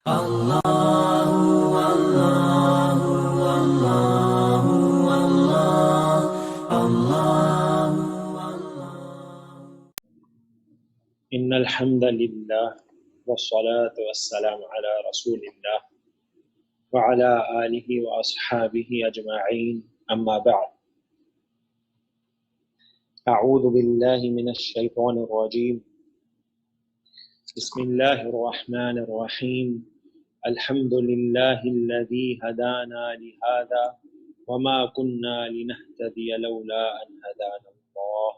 إن الحمد لله والصلاة والسلام على رسول الله وعلى آله وأصحابه أجمعين أما بعد أعوذ بالله من الشيطان الرجيم بسم الله الرحمن الرحيم الحمد لله الذي هدانا لهذا وما كنا لنهتدي لولا أن هدانا الله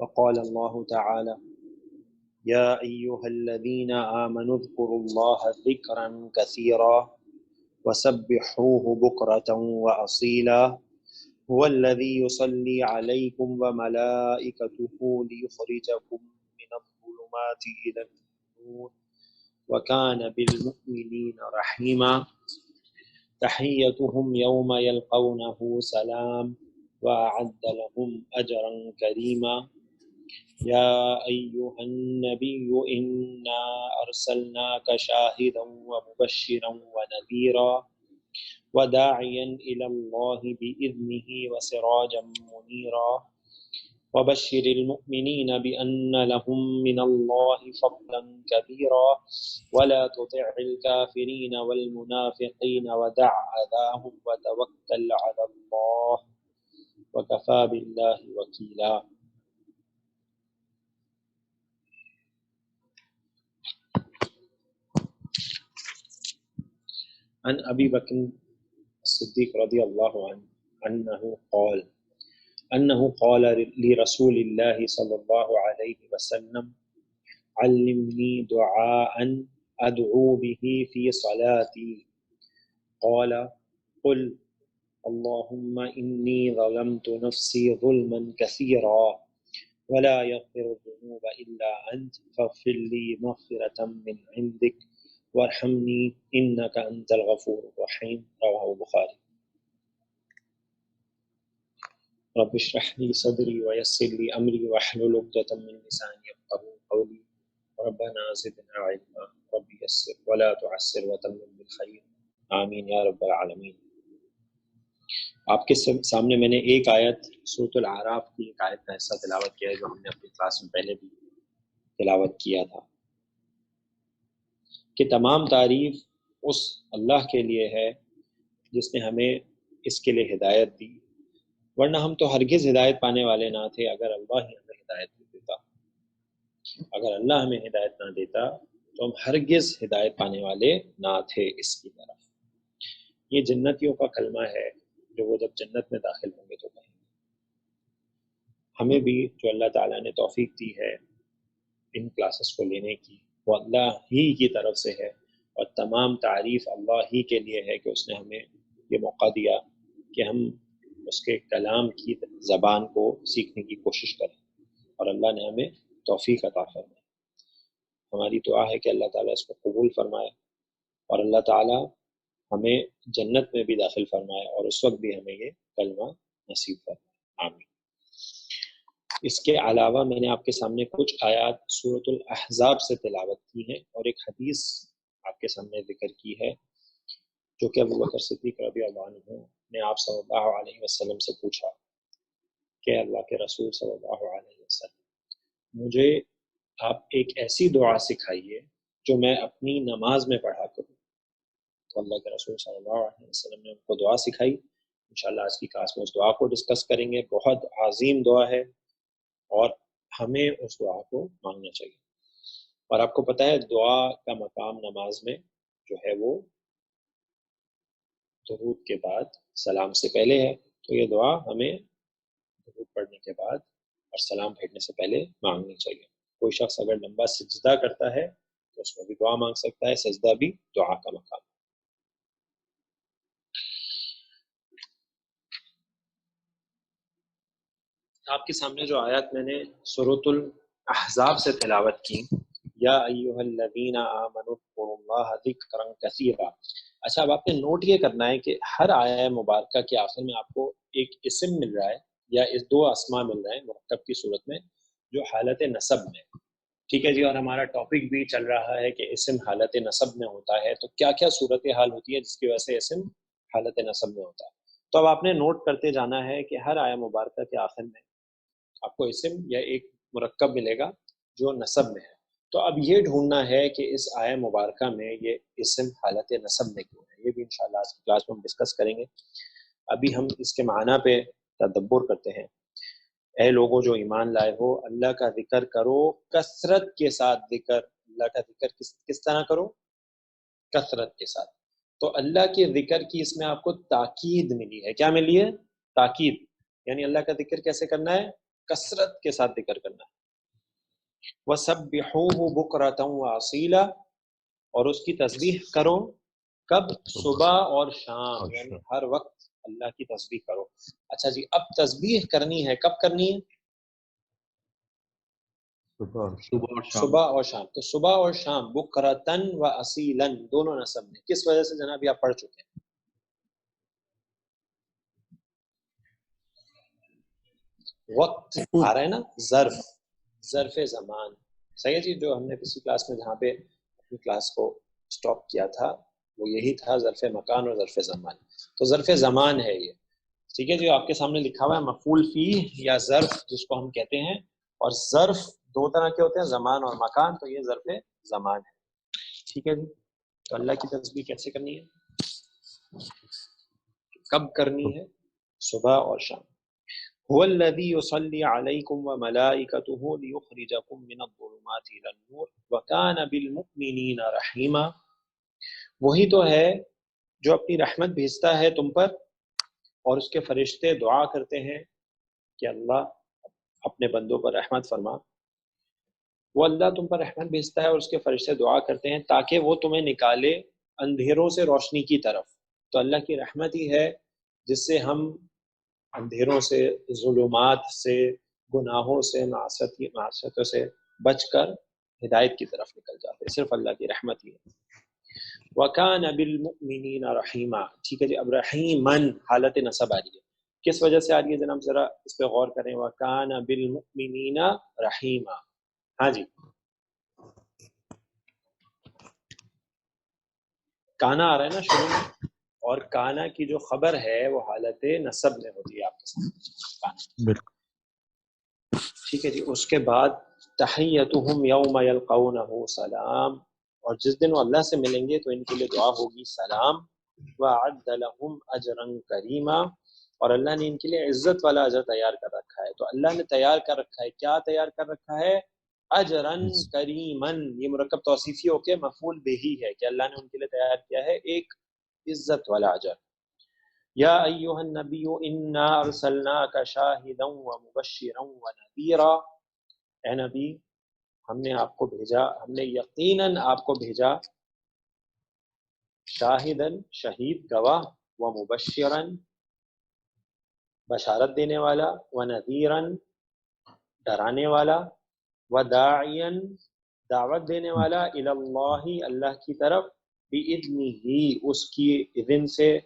وقال الله تعالى يا أيها الذين آمنوا اذكروا الله ذكرا كثيرا وسبحوه بكرة وأصيلا هو الذي يصلي عليكم وملائكته ليخرجكم من الظلمات إلى النور وكان بالمؤمنين رحيما تحيتهم يوم يلقونه سلام وأعد لهم أجرا كريما يا أيها النبي إنا أرسلناك شاهدا ومبشرا ونذيرا وداعيا إلى الله بإذنه وسراجا منيرا وبشر المؤمنين بأن لهم من الله فضلا كبيرا ولا تطع الكافرين والمنافقين ودع أذاهم وتوكل على الله وكفى بالله وكيلا. عن أبي بكر الصديق رضي الله عنه أنه قال لرسول الله صلى الله عليه وسلم علمني دعاء أدعو به في صلاتي قال قل اللهم إني ظلمت نفسي ظلما كثيرا ولا يغفر الذنوب إلا أنت فاغفر لي مغفرة من عندك وارحمني إنك أنت الغفور الرحيم رواه البخاري. رب اشرح لي صدري ويسر لي أمري واحلل عقدة من لساني يفقهوا قولي ربنا زدنا علما رب يسر ولا تعسر وتمم بالخير آمین یا رب العالمین. آپ کے سامنے میں نے ایک آیت سورۃ الاعراف کی ایک آیت کا حصہ تلاوت کیا ہے جو ہم نے اپنی کلاس میں پہلے بھی تلاوت کیا تھا کہ تمام تعریف اس اللہ کے لیے ہے جس نے ہمیں اس کے لیے ہدایت دی، ورنہ ہم تو ہرگز ہدایت پانے والے نہ تھے اگر اللہ ہی ہمیں ہدایت نہ دیتا. اگر اللہ ہمیں ہدایت نہ دیتا تو ہم ہرگز ہدایت پانے والے نہ تھے اس کی طرف. یہ جنتیوں کا کلمہ ہے جو وہ جب جنت میں داخل ہوں گے تو کہیں گے. ہمیں بھی جو اللہ تعالیٰ نے توفیق دی ہے ان کلاسز کو لینے کی وہ اللہ ہی کی طرف سے ہے، اور تمام تعریف اللہ ہی کے لیے ہے کہ اس نے ہمیں یہ موقع دیا کہ ہم اس کے کلام کی زبان کو سیکھنے کی کوشش کریں، اور اللہ نے ہمیں توفیق عطا فرمائے. ہماری دعا ہے کہ اللہ تعالیٰ اس کو قبول فرمائے اور اللہ تعالیٰ ہمیں جنت میں بھی داخل فرمائے اور اس وقت بھی ہمیں یہ کلمہ نصیب فرمائے. آمین. اس کے علاوہ میں نے آپ کے سامنے کچھ آیات سورۃ الاحزاب سے تلاوت کی ہیں اور ایک حدیث آپ کے سامنے ذکر کی ہے جو کہ ابو بکر صدیق رضی اللہ عنہ نے آپ صلی اللہ علیہ وسلم سے پوچھا کہ اللہ کے رسول صلی اللہ علیہ وسلم مجھے آپ ایک ایسی دعا سکھائیے جو میں اپنی نماز میں پڑھا کروں. تو اللہ کے رسول صلی اللہ علیہ وسلم نے ان کو دعا سکھائی. انشاءاللہ آج کی کلاس میں اس دعا کو ڈسکس کریں گے. بہت عظیم دعا ہے اور ہمیں اس دعا کو مانگنا چاہیے. اور آپ کو پتہ ہے دعا کا مقام نماز میں جو ہے وہ درود کے بعد سلام سے پہلے ہے، تو یہ دعا ہمیں درود پڑھنے کے بعد اور سلام پھیرنے سے پہلے مانگنی چاہیے. کوئی شخص اگر لمبا سجدہ کرتا ہے تو اس میں بھی دعا مانگ سکتا ہے. سجدہ بھی دعا کا مقام. آپ کے سامنے جو آیات میں نے سورۃ الاحزاب سے تلاوت کی، یا ایھا الذین آمنوا اذکروا اللہ ذکرا کثیرا. اچھا، اب آپ نے نوٹ یہ کرنا ہے کہ ہر آیہ مبارکہ کے آخر میں آپ کو ایک اسم مل رہا ہے یا اس دو اسما مل رہے ہیں مرکب کی صورت میں جو حالت نصب میں. ٹھیک ہے جی، اور ہمارا ٹاپک بھی چل رہا ہے کہ اسم حالت نصب میں ہوتا ہے تو کیا کیا صورتحال ہوتی ہے جس کی وجہ سے اسم حالت نصب میں ہوتا ہے. تو اب آپ نے نوٹ کرتے جانا ہے کہ ہر آیہ مبارکہ کے آخر میں آپ کو اسم یا ایک مرکب ملے گا جو نصب میں ہے. تو اب یہ ڈھونڈنا ہے کہ اس آیہ مبارکہ میں یہ اسم حالت نصب میں کیوں ہے. یہ بھی انشاءاللہ آج کی کلاس میں ہم ڈسکس کریں گے. ابھی ہم اس کے معنی پہ تدبر کرتے ہیں. اے لوگوں جو ایمان لائے ہو، اللہ کا ذکر کرو کثرت کے ساتھ. ذکر اللہ کا ذکر کس طرح کرو؟ کثرت کے ساتھ. تو اللہ کے ذکر کی اس میں آپ کو تاکید ملی ہے. کیا ملی ہے؟ تاکید. یعنی اللہ کا ذکر کیسے کرنا ہے؟ کثرت کے ساتھ ذکر کرنا ہے. وَسَبِّحُوهُ بُكْرَةً وَأَصِيلًا، اور اس کی تسبیح کرو کب؟ صبح اور شام، یعنی ہر وقت اللہ کی تسبیح کرو. اچھا جی، اب تسبیح کرنی ہے کب کرنی ہے؟ صبح اور شام. تو صبح اور شام بکرتن و اصیلن دونوں نصب میں. کس وجہ سے جناب یہ آپ پڑھ چکے ہیں. وقت آ رہا ہے نا، ظرف زمان. صحیح ہے جی، جو ہم نے پچھلی کلاس میں جہاں پہ اپنی کلاس کو سٹاپ کیا تھا وہ یہی تھا، ظرف مکان اور ظرف زمان. تو ظرف زمان ہے یہ. ٹھیک ہے جی، آپ کے سامنے لکھا ہوا ہے مفعول فی یا ظرف جس کو ہم کہتے ہیں. اور ظرف دو طرح کے ہوتے ہیں، زمان اور مکان. تو یہ ظرف زمان ہے. ٹھیک ہے جی. تو اللہ کی تسبیح کیسے کرنی ہے؟ کب کرنی ہے؟ صبح اور شام. هو الذي يصلي عليكم وملائكته ليخرجكم من الظلمات الى النور وكان بالمؤمنين رحيما. وہی تو ہے جو اپنی رحمت بھیجتا ہے تم پر اور اس کے فرشتے دعا کرتے ہیں کہ اللہ اپنے بندوں پر رحمت فرما. وہ اللہ تم پر رحمت بھیجتا ہے اور اس کے فرشتے دعا کرتے ہیں تاکہ وہ تمہیں نکالے اندھیروں سے روشنی کی طرف. تو اللہ کی رحمت ہی ہے جس سے ہم اندھیروں سے، ظلمات سے، گناہوں سے، معصیتوں سے بچ کر ہدایت کی طرف نکل جاتے ہیں. صرف اللہ کی رحمت ہی ہے. وَكَانَ بِالْمُؤْمِنِينَ رَحِيمًا. ٹھیک ہے جی، اب رحیمن حالت نصب آ رہی ہے. کس وجہ سے آ رہی ہے جناب؟ ذرا اس پہ غور کریں. وَكَانَ بِالْمُؤْمِنِينَ رَحِيمًا. ہاں جی، کانا آ رہا ہے نا شروع میں، اور کانا کی جو خبر ہے وہ حالت نصب میں ہوتی ہے آپ کے سامنے. ٹھیک ہے جی. اس کے بعد تحیتہم یوم یلقونہ سلام، اور جس دن وہ اللہ سے ملیں گے تو ان کے لیے دعا ہوگی سلام. وَأَعَدَّ لَهُمْ أَجْرًا كَرِيمًا، اور اللہ نے ان کے لیے عزت والا اجر تیار کر رکھا ہے. تو اللہ نے تیار کر رکھا ہے، کیا تیار کر رکھا ہے؟ اجرن کریمن. یہ مرکب توصیفی ہو کے مفعول بہی ہے کہ اللہ نے ان کے لیے تیار کیا ہے ایک عزت والا اجر. یا ایھا النبی انا ارسلناک شاہدا ومبشرا ونذیرا. اے نبی، ہم نے آپ کو بھیجا، ہم نے یقیناً آپ کو بھیجا شاہدن شہید گواہ، ومبشرا بشارت دینے والا، ونذیرا ڈرانے والا، وداعیا دعوت دینے والا، الی اللہ اللہ کی طرف، باذنہ اس کی اذن سے،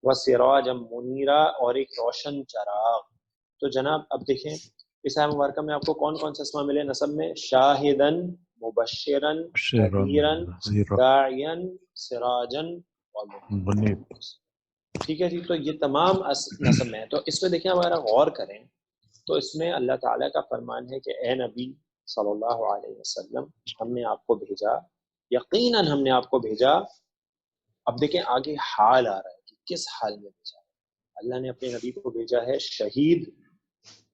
وسراجا منیرا اور ایک روشن چراغ. تو جناب اب دیکھیں اس آیہ مبارکہ میں آپ کو کون کون سے اسما ملے نصب میں؟ شاہدن، مبشرن، نذیرن، داعیا، سراجا اور منیرا. ٹھیک ہے جی. تو یہ تمام نصب میں ہے. تو اس میں دیکھیں ہمارا غور کریں تو اس میں اللہ تعالیٰ کا فرمان ہے کہ اے نبی صلی اللہ علیہ وسلم، ہم نے آپ کو بھیجا، یقیناً ہم نے آپ کو بھیجا. اب دیکھیں آگے حال آ رہا ہے کہ کس حال میں بھیجا ہے. اللہ نے اپنے نبی کو بھیجا ہے شہید،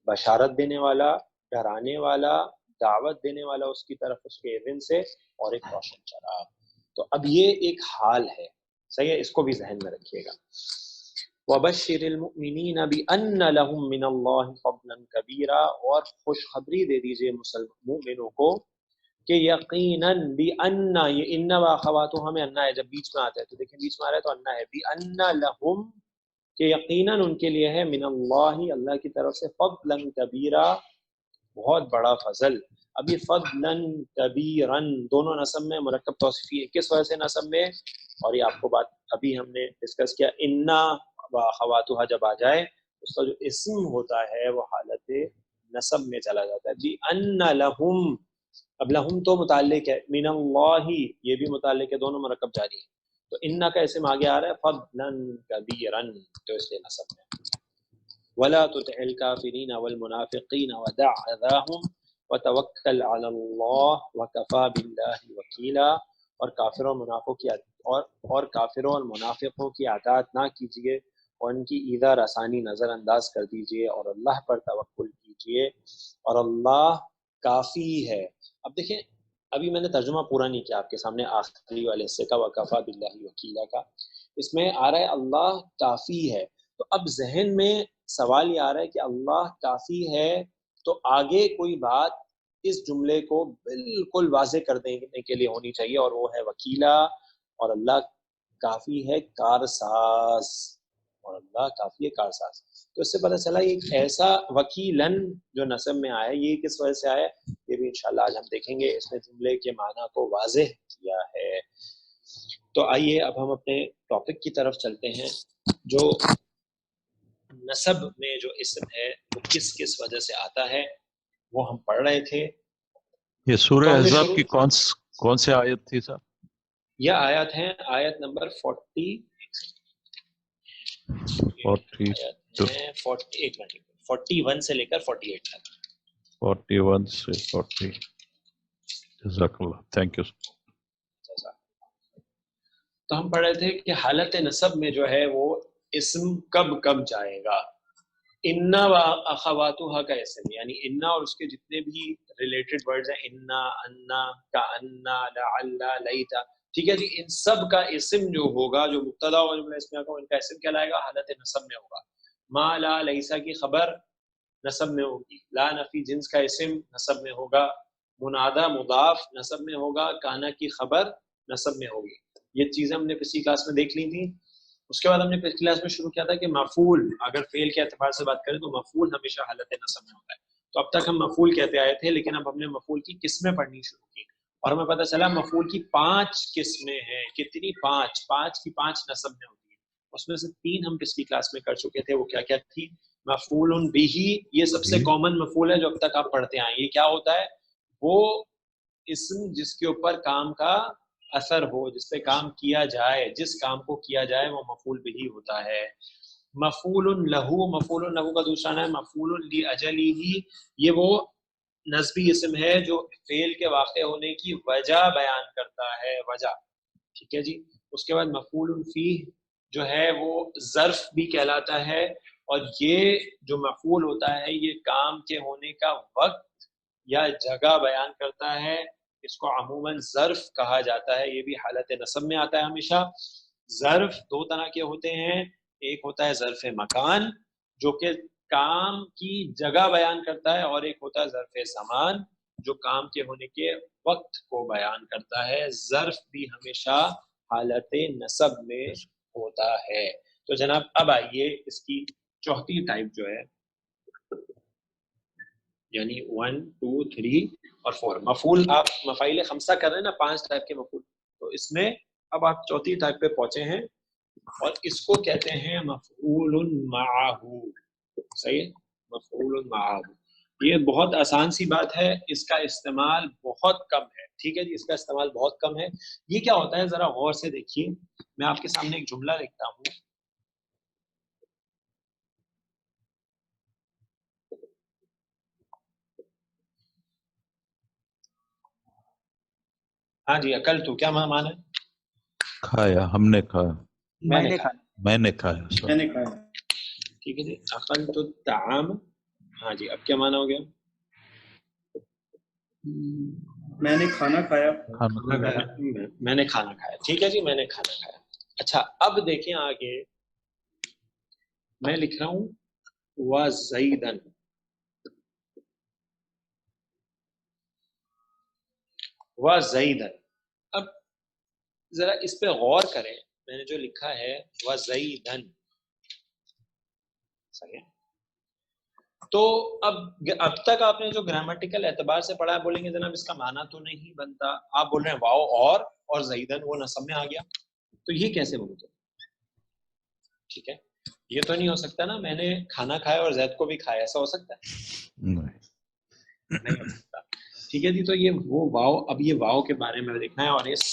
بشارت دینے والا، ڈرانے والا، دعوت دینے والا اس کی طرف اس کے اذن سے، اور ایک روشن چراغ. تو اب یہ ایک حال ہے. صحیح ہے، اس کو بھی ذہن میں رکھیے گا. وَبَشِّرِ الْمُؤْمِنِينَ بِأَنَّ لَهُم مِّنَ اللَّهِ فَضْلًا كَبِيرًا، اور خوشخبری دے دیجئے مومنوں کو کہ یقیناً بِأَنَّ، یہ ان و اخواتہ میں انا ہے، جب بیچ میں آتا ہے تو دیکھیں بیچ میں آ رہا ہے تو انا ہے. بِأَنَّ لَهُم، کہ یقیناً ان کے لیے ہے، من اللہ اللہ کی طرف سے، فضلا کبیرا بہت بڑا فضل. ابھی فضلا کبیرا دونوں نصب میں، مرکب توصیفی ہے. کس وجہ سے نصب میں؟ اور یہ آپ کو بات ابھی ہم نے ڈسکس کیا، انا و اخواتہ جب آ جائے اس کا جو اسم ہوتا ہے وہ حالت نصب میں چلا جاتا ہے. جی ان لہم، اب لہم تو متعلق ہے، من اللہ یہ بھی متعلق ہے، دونوں مرکب جاری ہیں. تو ان کا اسم آگے آ رہا ہے فضلا کبیرا، تو اس لیے نصب میں. ولا تطع الكافرین والمنافقین ودع اذاهم وتوکل علی اللہ وکفى باللہ وکیلا. اور کافروں اور کافروں اور منافقوں کی اطاعت نہ کیجیے اور ان کی ایذا رسانی نظر انداز کر دیجیے، اور اللہ پر توکل کیجیے اور اللہ کافی ہے. اب دیکھیں، ابھی میں نے ترجمہ پورا نہیں کیا آپ کے سامنے آخری والے حصے کا، وکفیٰ باللہ وکیلا کا. اس میں آ رہا ہے اللہ کافی ہے. تو اب ذہن میں سوال یہ آ رہا ہے کہ اللہ کافی ہے تو آگے کوئی بات اس جملے کو بالکل واضح کر دینے کے لیے ہونی چاہیے، اور وہ ہے وکیلا. اور اللہ کافی ہے کارساز، اور اللہ کافی ہے کارساز. تو اس سے پتہ چلا یہ ایسا وکیلن جو نصب میں آیا یہ کس وجہ سے آیا، یہ بھی انشاءاللہ آج ہم دیکھیں گے. اس نے جملے کے معنی کو واضح کیا ہے. تو آئیے اب ہم اپنے ٹاپک کی طرف چلتے ہیں. جو نصب میں جو اسم ہے وہ کس کس وجہ سے آتا ہے وہ ہم پڑھ رہے تھے. یہ سورہ تو ہم نے احزاب شروع کی کون سے آیت تھی صاحب؟ یہ آیت ہیں آیت نمبر 40 41 سے لے کر 48 تک. 41 سے 40. جزاک اللہ، تھینک یو. تو ہم پڑھ رہے تھے کہ حالت نصب میں جو ہے وہ اسم کب کب جائے گا. انا و اخواتها کا اسم، یعنی انا اور اس کے جتنے بھی ریلیٹڈ ورڈز ہیں، انا، انا، کانا، لعل، لیتا، ٹھیک ہے جی، ان سب کا اسم جو ہوگا، جو مبتدا اور جملہ اسمیہ کا ان کا اسم کیا لائے گا، حالت نصب میں ہوگا. ما لا لیسا کی خبر نصب میں ہوگی، لا نفی جنس کا اسم نصب میں ہوگا، منادا مضاف نصب میں ہوگا، کانا کی خبر نصب میں ہوگی. یہ چیزیں ہم نے پچھلی کلاس میں دیکھ لی تھی. اس کے بعد ہم نے پچھلی کلاس میں شروع کیا تھا کہ مفعول، اگر فعل کے اعتبار سے بات کریں تو مفعول ہمیشہ حالت نصب میں ہوتا ہے. تو اب تک ہم مفعول کہتے آئے تھے، لیکن اب ہم نے مفعول کی قسمیں پڑھنی شروع کی اور ہمیں پتہ چلا مفعول کی 5 قسمیں ہیں. کتنی؟ 5 کی 5 نصب میں ہوتی ہیں. اس میں سے 3 ہم پچھلی کلاس میں کر چکے تھے. وہ کیا کیا تھی؟ مفعول بہ، یہ سب سے کامن مفعول ہے جو اب تک آپ پڑھتے آئے. یہ کیا ہوتا ہے؟ وہ اسم جس کے اوپر کام کا اثر ہو، جس پہ کام کیا جائے، جس کام کو کیا جائے وہ مفعول بہ ہوتا ہے. مفعول لہو، مفعول لہو کا دوسرا نام ہے مفعول لاجلہ. یہ وہ نسبی اسم ہے جو فعل کے واقع ہونے کی وجہ بیان کرتا ہے، وجہ، ٹھیک ہے جی. اس کے بعد مفعول فیہ جو ہے وہ ظرف بھی کہلاتا ہے، اور یہ جو مفعول ہوتا ہے یہ کام کے ہونے کا وقت یا جگہ بیان کرتا ہے. اس کو عموماً ظرف کہا جاتا ہے. یہ بھی حالت نصب میں آتا ہے ہمیشہ. ظرف 2 طرح کے ہوتے ہیں. ایک ہوتا ہے ظرف مکان جو کہ کام کی جگہ بیان کرتا ہے، اور ایک ہوتا ہے ظرف زمان جو کام کے ہونے کے وقت کو بیان کرتا ہے. ظرف بھی ہمیشہ حالت نصب میں ہوتا ہے. تو جناب اب آئیے اس کی چوتھی ٹائپ جو ہے، یعنی 1 2 3 اور 4 مفعول. آپ مفاعیل خمسہ کر رہے ہیں نا، 5 ٹائپ کے مفعول. تو اس میں اب آپ چوتھی ٹائپ پہ پہنچے ہیں اور اس کو کہتے ہیں مفعول معہ. صحیح ہے، مفعول معہ. یہ بہت آسان سی بات ہے، اس کا استعمال بہت کم ہے. ٹھیک ہے جی، اس کا استعمال بہت کم ہے. یہ کیا ہوتا ہے ذرا غور سے دیکھیے. میں آپ کے سامنے ایک جملہ لکھتا ہوں. ہاں جی، اکل تو کیا معنی ہے؟ کھایا، ہم نے کھایا، میں نے کھایا. میں نے کھایا. ٹھیک ہے جی، اکل تو طعام. ہاں جی، اب کیا معنی ہو گیا؟ میں نے کھانا کھایا. میں نے کھانا کھایا. ٹھیک ہے جی، میں نے کھانا کھایا. اچھا اب دیکھیں آگے میں لکھ رہا ہوں وَزَيْدًا. وَزَيْدًا. اب ذرا اس پہ غور کریں. میں نے جو لکھا ہے وَزَيْدًا، صحیح ہے. تو اب تک آپ نے جو گرامیٹیکل اعتبار سے پڑھا ہے، بولیں گے جناب اس کا معنی تو نہیں بنتا. آپ بول رہے ہیں واو اور زیدن وہ نصب میں آ گیا، تو یہ کیسے بولتے؟ ٹھیک ہے، یہ تو نہیں ہو سکتا نا میں نے کھانا کھایا اور زید کو بھی کھایا، ایسا ہو سکتا ہے؟ نہیں ہو سکتا. ٹھیک ہے جی. تو یہ وہ واو، اب یہ واو کے بارے میں دیکھنا ہے اور اس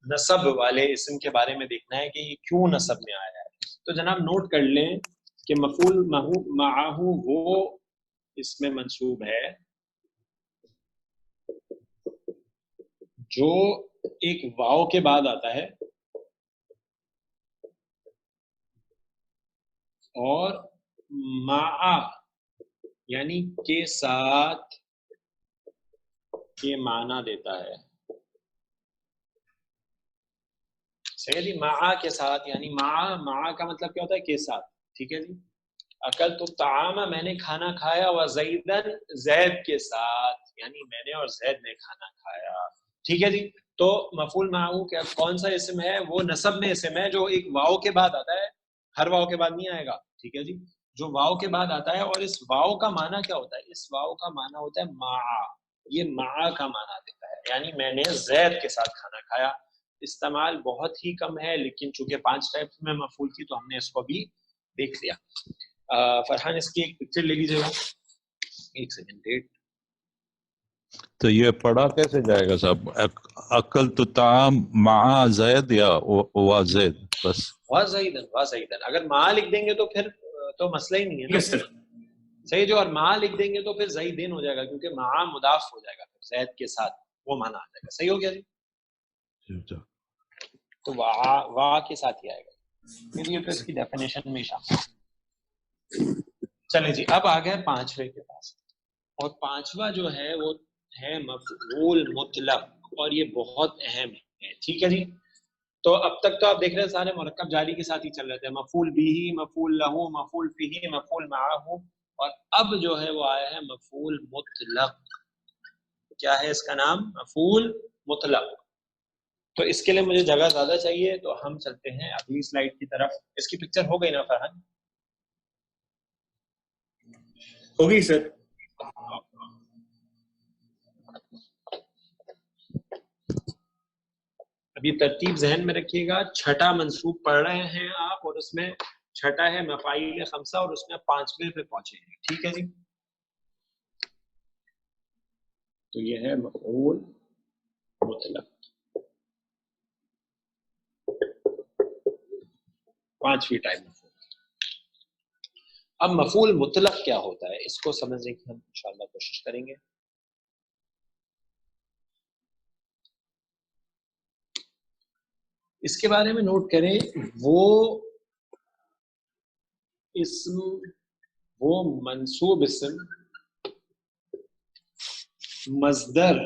نصب والے اسم کے بارے میں دیکھنا ہے کہ یہ کیوں نصب میں آیا ہے. تو جناب نوٹ کر لیں کہ مفعول معہو وہ اس میں منصوب ہے جو ایک واو کے بعد آتا ہے اور مع یعنی کے ساتھ کے معنی دیتا ہے. صحیح جی. مع کے ساتھ یعنی مع کا مطلب کیا ہوتا ہے؟ کے ساتھ. ٹھیک ہے جی. اکلت الطعام، میں نے کھانا کھایا، وزیدن زید کے ساتھ یعنی میں نے اور زید نے کھانا کھایا. ٹھیک ہے جی. تو مفعول معہو کیا کون سا اسم ہے؟ وہ نصب میں اسم ہے جو ایک واو کے بعد آتا ہے، ہر واو کے بعد نہیں آئے گا. ٹھیک ہے جی. جو واو کے بعد آتا ہے اور اس واو کا معنی کیا ہوتا ہے؟ اس واو کا معنی ہوتا ہے مع. یہ مع کا معنی دیتا ہے یعنی میں نے زید کے ساتھ کھانا کھایا. استعمال بہت ہی کم ہے لیکن چونکہ 5 ٹائپس میں مفعول کی تو ہم نے اس کو بھی دیکھ لیا. فرحان اس کی ایک پکچر لے لیجیے گا. ایک سیکنڈ ڈیٹ. تو یہ پڑھا کیسے جائے گا صاحب؟ عقل تو طعام مع زید یا وا زید بس؟ وازیدن اگر مع لکھ دیں گے تو پھر تو مسئلہ ہی نہیں ہے نا. صحیح جو. اور مع لکھ دیں گے تو پھر زیدین ہو جائے گا کیونکہ مع مضاف ہو جائے گا پھر زید کے ساتھ، وہ معنی آ جائے گا. صحیح ہو گیا جی. تو وا کے ساتھ ہی آئے گا. یہ تو اس کی ڈیفینیشن میں شامل. چلیں جی اب آ گئے 5ویں کے پاس. اور 5واں جو ہے وہ ہے مفعول مطلق اور یہ بہت اہم ہے. ٹھیک ہے جی. تو اب تک تو آپ دیکھ رہے ہیں سارے مرکب جاری کے ساتھ ہی چل رہے تھے. مفعول بھی، مفعول لہو، مفعول فیہ، مفعول معہ. اور اب جو ہے وہ آیا ہے مفعول مطلق. کیا ہے اس کا نام؟ مفعول مطلق. تو اس کے لیے مجھے جگہ زیادہ چاہیے تو ہم چلتے ہیں اگلی سلائیڈ کی طرف. اس کی پکچر ہو گئی نا فرحان؟ ہوگی سر. ابھی ترتیب ذہن میں رکھیے گا. چھٹا منصوب پڑھ رہے ہیں آپ اور اس میں چھٹا ہے مفاعیل خمسہ اور اس میں 5ویں پہ پہنچے ہیں. ٹھیک ہے جی. تو یہ ہے مفعول مطلق. 5ویں ٹائپ مفعول. اب مفعول مطلق کیا ہوتا ہے اس کو سمجھنے کی ہم انشاءاللہ کوشش کریں گے. اس کے بارے میں نوٹ کریں. وہ اسم، وہ منصوب اسم مصدر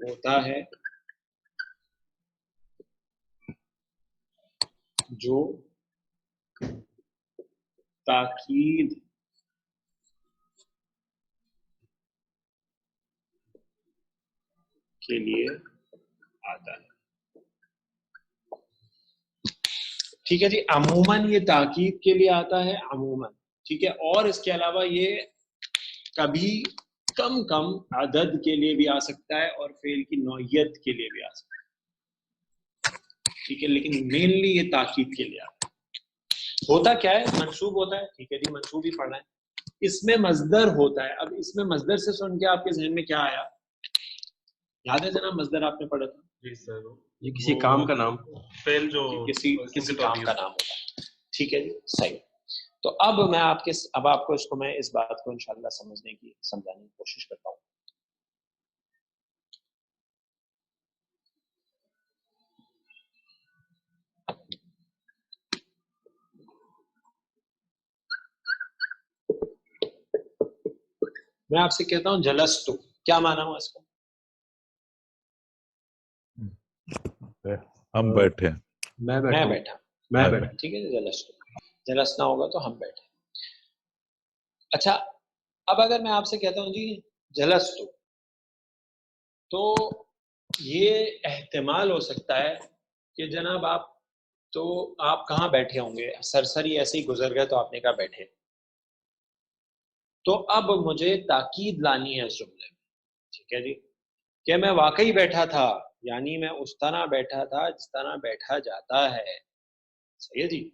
ہوتا ہے جو تاکید کے لیے آتا ہے. ٹھیک ہے جی. عموماً یہ تاکید کے لیے آتا ہے عموماً. ٹھیک ہے. اور اس کے علاوہ یہ کبھی کم عدد کے لیے بھی آ سکتا ہے اور فعل کی نوعیت کے لیے بھی آ سکتا ہے. ٹھیک ہے. لیکن مینلی یہ تاکید کے لیے آتا ہے. ہوتا کیا ہے؟ منصوب ہوتا ہے. ٹھیک ہے جی. منصوب ہی پڑھنا ہے. اس میں مصدر ہوتا ہے. اب اس میں مصدر سے سن کے آپ کے ذہن میں کیا آیا؟ یاد ہے جناب مصدر آپ نے پڑھا تھا؟ جی سر. یہ کسی کام کا نام، فعل جو کسی کام کا نام ہوتا ہے. ٹھیک ہے جی. صحیح. تو اب میں آپ کو اس کو میں اس بات کو انشاءاللہ سمجھانے کی کوشش کرتا ہوں. میں آپ سے کہتا ہوں جلستو، کیا مانا ہوا اس کا؟ ہم بیٹھے. میں بیٹھا. ٹھیک ہے. جلستو، جلسنا ہوگا تو ہم بیٹھے. اچھا اب اگر میں آپ سے کہتا ہوں جی جلستو، تو یہ احتمال ہو سکتا ہے کہ جناب آپ کہاں بیٹھے ہوں گے؟ سرسری ایسے ہی گزر گئے تو آپ نے کہا بیٹھے. تو اب مجھے تاکید لانی ہے اس جملے میں. ٹھیک ہے جی. کہ میں واقعی بیٹھا تھا یعنی میں اس طرح بیٹھا تھا جس طرح بیٹھا جاتا ہے. صحیح ہے جی.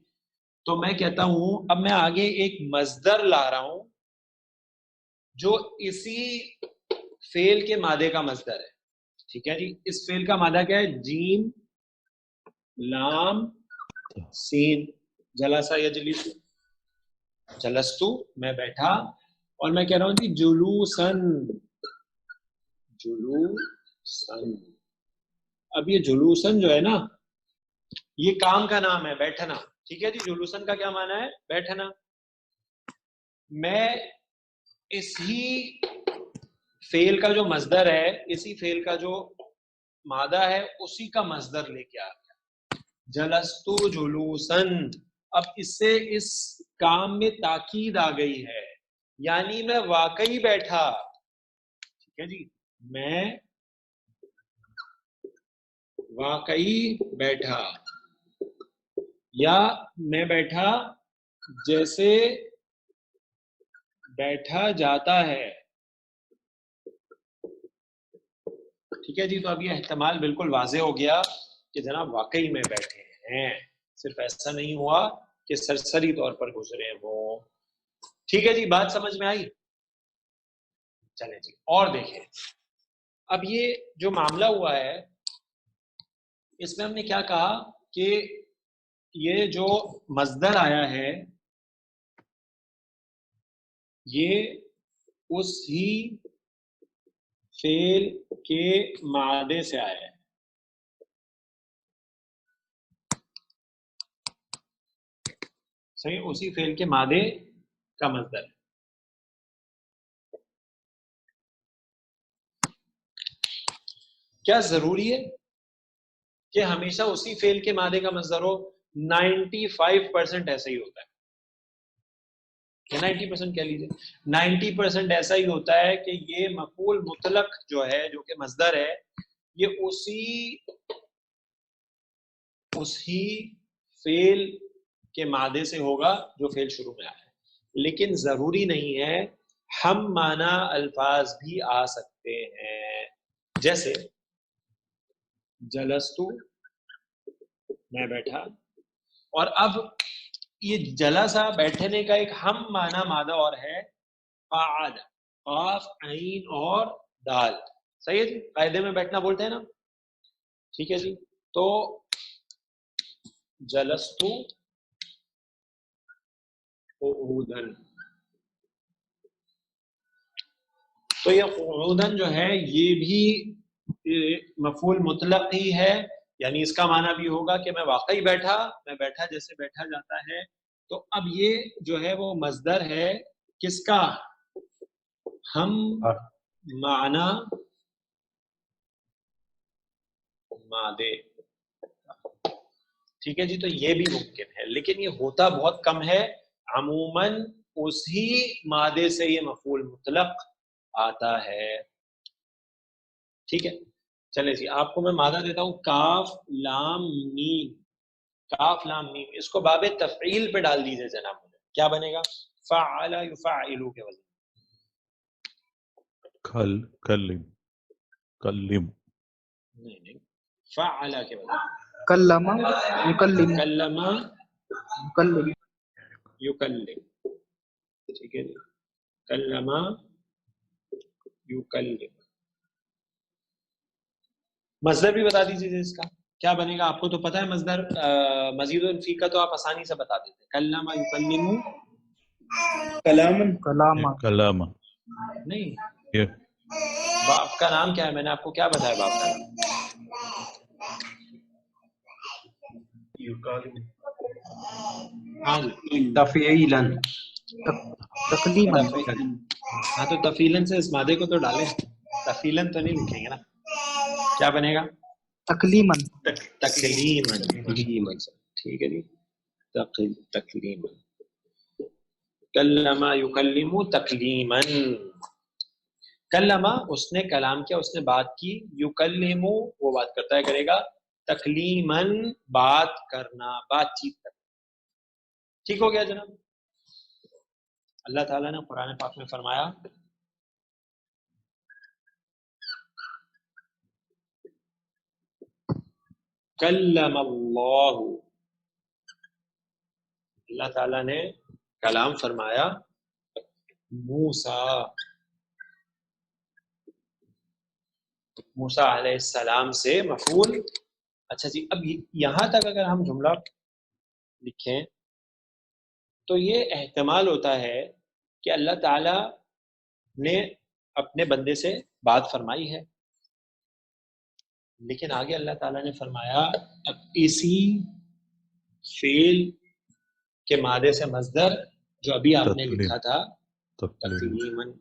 تو میں کہتا ہوں اب میں آگے ایک مصدر لا رہا ہوں جو اسی فعل کے مادے کا مصدر ہے. ٹھیک ہے جی. اس فعل کا مادہ کیا ہے؟ جیم لام سین. جلسہ یجلس، جلستو میں بیٹھا، اور میں کہہ رہا ہوں جی جلوسن، جلوسن. اب یہ جلوسن جو ہے نا، یہ کام کا نام ہے، بیٹھنا. ٹھیک ہے جی. جلوسن کا کیا معنی ہے؟ بیٹھنا. میں اسی فعل کا جو مصدر ہے، اسی فعل کا جو مادہ ہے، اسی کا مصدر لے کے آ گیا، جلستو جلوسن. اب اس سے اس کام میں تاکید آ گئی ہے، یعنی میں واقعی بیٹھا. ٹھیک ہے جی. میں واقعی بیٹھا، یا میں بیٹھا جیسے بیٹھا جاتا ہے. ٹھیک ہے جی. تو اب یہ احتمال بالکل واضح ہو گیا کہ جناب واقعی میں بیٹھے ہیں، صرف ایسا نہیں ہوا کہ سرسری طور پر گزرے ہوں. ٹھیک ہے جی. بات سمجھ میں آئی؟ چلیں جی اور دیکھیں. اب یہ جو معاملہ ہوا ہے، اس میں ہم نے کیا کہا کہ یہ جو مصدر آیا ہے یہ اس ہی فعل کے مادے سے آیا ہے. صحیح، اسی فعل کے مادے کا مصدر ہے. کیا ضروری ہے کہ ہمیشہ اسی فعل کے مادے کا مصدر ہو؟ 95% ایسا ہی ہوتا ہے. 90% کہہ لیجیے، 90% ایسا ہی ہوتا ہے کہ یہ مفعول مطلق جو ہے، جو کہ مصدر ہے، یہ اسی فعل کے مادے سے ہوگا جو فعل شروع میں آیا ہے. لیکن ضروری نہیں ہے، ہم معنی الفاظ بھی آ سکتے ہیں. جیسے جلستو میں بیٹھا، اور اب یہ جلسہ بیٹھنے کا ایک ہم معنی مادہ اور ہے قعد، قاف عین اور دال. صحیح ہے جی. قاعدے میں بیٹھنا بولتے ہیں نا. ٹھیک ہے جی. تو جلستو قعودن، تو یہ قعودن جو ہے یہ بھی مفعول مطلق ہی ہے، یعنی اس کا معنی بھی ہوگا کہ میں واقعی بیٹھا، میں بیٹھا جیسے بیٹھا جاتا ہے. تو اب یہ جو ہے وہ مصدر ہے کس کا؟ ہم معنی مادے. ٹھیک ہے جی. تو یہ بھی ممکن ہے، لیکن یہ ہوتا بہت کم ہے. عموماً اسی مادے سے یہ مفعول مطلق آتا ہے. ٹھیک ہے. چلے جی آپ کو میں مادہ دیتا ہوں، کاف لام میم. کاف لام میم، اس کو باب تفعیل پہ ڈال دیجئے جناب. کیا بنے گا؟ فعل یفعلو کے وزن. کلم نہیں، فعل کے وزن. کلم یکلم، کلم یکلم، یکلم. ٹھیک ہے جی. کلم یکلم. مصدر بھی بتا دیجیے اس کا کیا بنے گا. آپ کو تو پتہ ہے مصدر مزید الفی کا تو آپ آسانی سے بتا دیتے. کلم یکلم کلام کلام. نہیں. یہ باپ کا نام کیا ہے؟ میں نے آپ کو کیا بتایا باپ کا نام؟ ہاں جی تفعیلاً. تکلیما، ہاں تو تفیلن سے اس مادے کو تو ڈالیں. تفیلن تو نہیں لکھیں گے نا. کیا بنے گا؟ تکلیما، تکلیما. ٹھیک ہے جی. تکلیما. کلم یکلم تکلیما. کلم اس نے کلام کیا، اس نے بات کی. یکلم وہ بات کرتا ہے، کرے گا. تکلیما بات کرنا، بات چیت کرنا. ٹھیک ہو گیا جناب. اللہ تعالیٰ نے قرآن پاک میں فرمایا کلم اللہ، اللہ تعالیٰ نے کلام فرمایا موسیٰ موسیٰ علیہ السلام سے مفعول. اچھا جی، اب یہاں تک اگر ہم جملہ لکھیں تو یہ احتمال ہوتا ہے کہ اللہ تعالی نے اپنے بندے سے بات فرمائی ہے، لیکن آگے اللہ تعالیٰ نے فرمایا اب اسی فعل کے مادے سے مصدر جو ابھی آپ نے لکھا تھا تکلیماً.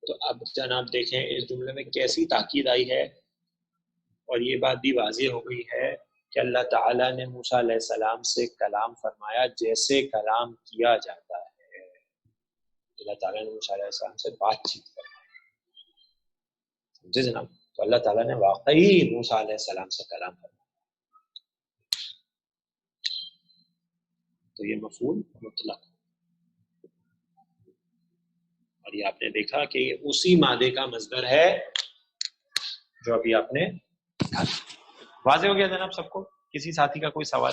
تو اب جناب دیکھیں اس جملے میں کیسی تاکید آئی ہے، اور یہ بات بھی واضح ہو گئی ہے کہ اللہ تعالیٰ نے موسیٰ علیہ السلام سے کلام فرمایا جیسے کلام کیا جاتا ہے. اللہ تعالیٰ نے موسیٰ علیہ السلام سے بات چیت فرمائی. سمجھے جناب؟ تو اللہ تعالیٰ نے واقعی موسیٰ علیہ السلام سے کلام فرمایا. تو یہ مفعول مطلق، اور یہ آپ نے دیکھا کہ یہ اسی مادے کا مصدر ہے جو ابھی آپ نے دیکھا. واضح ہو گیا جناب سب کو؟ کسی ساتھی کا کوئی سوال؟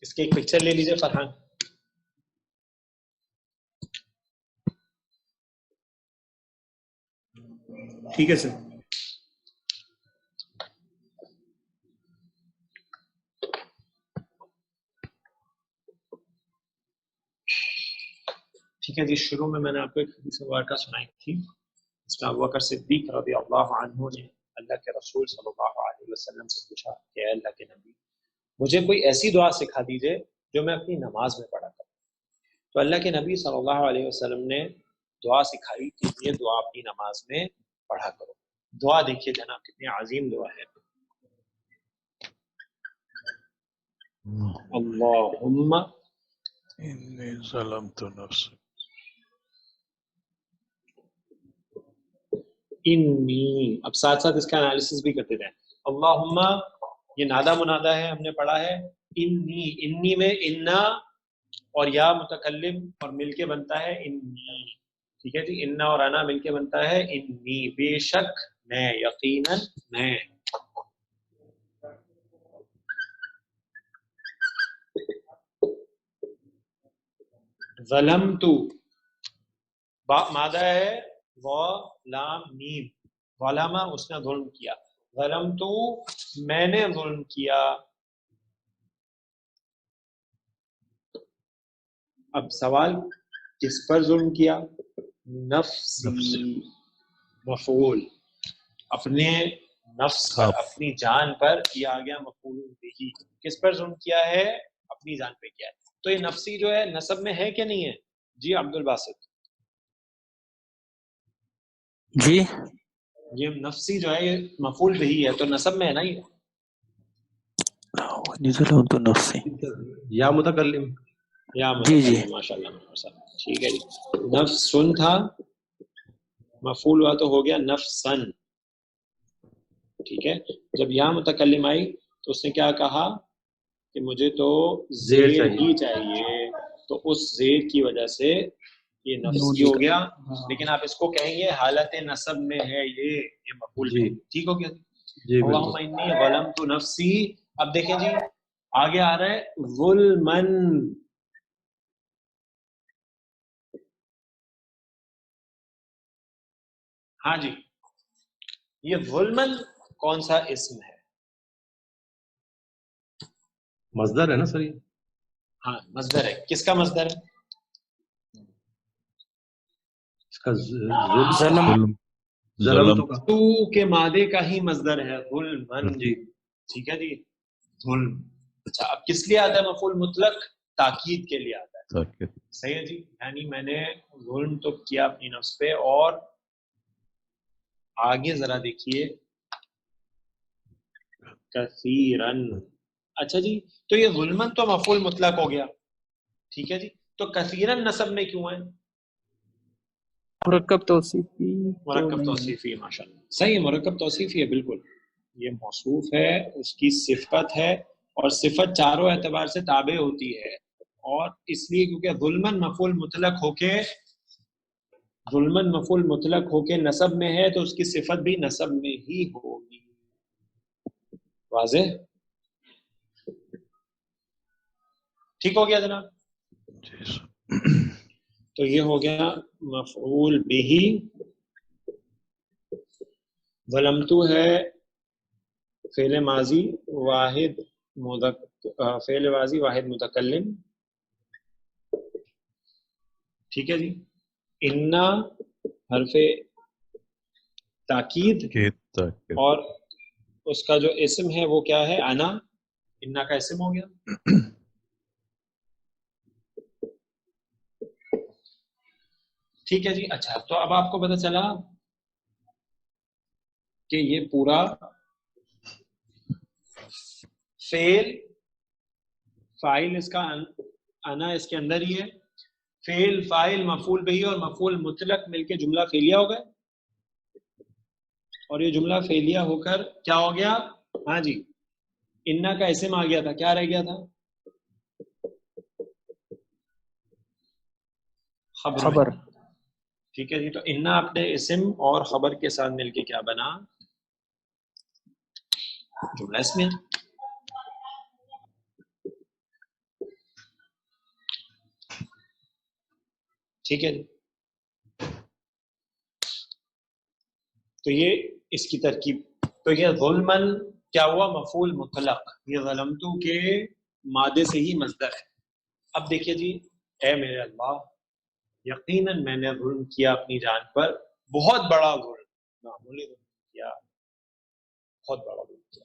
اس کی ایک پکچر لے لیجئے فرحان. ٹھیک ہے سر. ٹھیک ہے جی، شروع میں نے آپ کو ایک حدیث مبارکہ سنائی تھی. اس میں ابوبکر صدیق رضی اللہ عنہ نے اللہ کے رسول صلی اللہ علیہ وسلم سے پوچھا کہ اے اللہ کے نبی، مجھے کوئی ایسی دعا سکھا دیجئے جو میں اپنی نماز میں پڑھا کروں. تو اللہ کے نبی صلی اللہ علیہ وسلم نے دعا سکھائی کہ یہ دعا اپنی نماز میں پڑھا کرو. دعا دیکھیے جناب کتنی عظیم دعا ہے. اللہم انی ظلمت نفسی انی، اب ساتھ ساتھ اس کا انالیسس بھی کرتے رہیں. اللہم یہ نادا منادا ہے، ہم نے پڑھا ہے. انی میں انا اور یا متکلم اور مل کے بنتا ہے انی. ٹھیک ہے جی، انا اور انا مل کے بنتا ہے انی، بے شک میں، یقیناً میں. ظلمتو مادہ ہے و لام میم، ظلمہ اس نے ظلم کیا. ظلمتو میں نے ظلم کیا. اب سوال کس پر ظلم کیا؟ نفسی، مفعول اپنے نفس پر، اپنی جان پر. یہ آ گیا مفعول بہ. کس پر ظلم کیا ہے؟ اپنی جان پہ کیا ہے. تو یہ نفسی جو ہے نسب میں ہے کہ نہیں ہے؟ جی عبد الباسط جی یہ نفسی جو ہے یہ مفعول بہ ہے تو نسب میں ہے نا. یہ ظلمت نفسی یا متکلم. یا جی جی ماشاءاللہ ماشاءاللہ. ٹھیک ہے جی، نفس سن تھا مفعول ہوا تو ہو گیا نفسن. ٹھیک ہے، جب یا متکلم آئی تو اس نے کیا کہا کہ مجھے تو زیر ہی چاہیے، تو اس زیر کی وجہ سے یہ نفسی ہو گیا. لیکن آپ اس کو کہیں گے حالت نسب میں ہے یہ مفعول جی ٹھیک ہو گیا جی اللہم انی ظلمت نفسی. اب دیکھیں جی آگے آ رہا ہے ظلمن. ہاں جی، یہ ظلمن کون سا اسم ہے؟ مصدر ہے نا سر. یہ ہاں مصدر ہے. کس کا مصدر ہے؟ اس کا ظلم تو کے مادے کا ہی مصدر ہے ظلمن. جی ٹھیک ہے جی، ظلم. اچھا اب کس لیے آتا ہے مفعول مطلق؟ تاکید کے لیے آتا ہے. صحیح ہے جی، یعنی میں نے ظلم تو کیا اپنی نفس پہ. اور آگے ذرا دیکھیے کثیرن. اچھا جی، تو یہ ظلمن تو مفعول مطلق ہو گیا. ٹھیک ہے جی، تو کثیرن نسب میں کیوں ہے؟ مرکب توصیفی مرکب توصیفی. ماشاءاللہ صحیح ہے، مرکب توصیفی ہے بالکل. یہ موصوف ہے، اس کی صفت ہے، اور صفت چاروں اعتبار سے تابع ہوتی ہے. اور اس لیے کیونکہ ظلمن مفعول مطلق ہو کے نسب میں ہے تو اس کی صفت بھی نسب میں ہی ہوگی. واضح؟ ٹھیک ہو گیا جناب؟ تو یہ ہو گیا مفعول بہی. ظلمتو ہے فعل ماضی واحد فعل ماضی واحد متکلم. ٹھیک ہے جی. انا حرف تاکید اور اس کا جو اسم ہے وہ کیا ہے؟ انا. انا کا اسم ہو گیا. ٹھیک ہے جی. اچھا تو اب آپ کو پتہ چلا کہ یہ پورا فعل فاعل اس کا انا اس کے اندر ہی ہے. فعل فاعل مفعول بہی اور مفعول مطلق مل کے جملہ فعلیہ ہو گئے. اور یہ جملہ فعلیہ ہو کر کیا ہو گیا؟ ہاں جی انا کا اسم آ گیا تھا. کیا رہ گیا تھا؟ خبر. ٹھیک ہے جی. تو انا اپنے اسم اور خبر کے ساتھ مل کے کیا بنا؟ جملہ اسمیہ. ٹھیک ہے جی. تو یہ اس کی ترکیب. تو یہ ظلمن کیا ہوا؟ مفعول مطلق. یہ ظلمتو کے مادے سے ہی مصدر ہے. اب دیکھیے جی اے میرے اللہ یقیناً میں نے ظلم کیا اپنی جان پر، بہت بڑا ظلم، معمولی ظلم کیا، بہت بڑا ظلم کیا.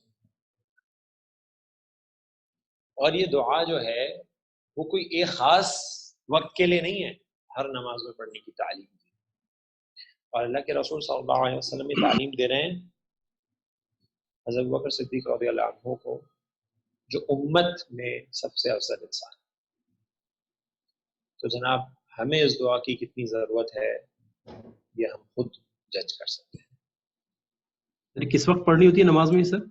اور یہ دعا جو ہے وہ کوئی ایک خاص وقت کے لیے نہیں ہے، ہر نماز میں پڑھنے کی تعلیم دی. اور اللہ کے رسول صلی اللہ علیہ وسلم یہ تعلیم دے رہے ہیں حضرت بکر صدیق رضی اللہ عنہ کو، جو امت میں سب سے افضل انسان. تو جناب ہمیں اس دعا کی کتنی ضرورت ہے یہ ہم خود جج کر سکتے ہیں. کس وقت پڑھنی ہوتی ہے نماز میں سر؟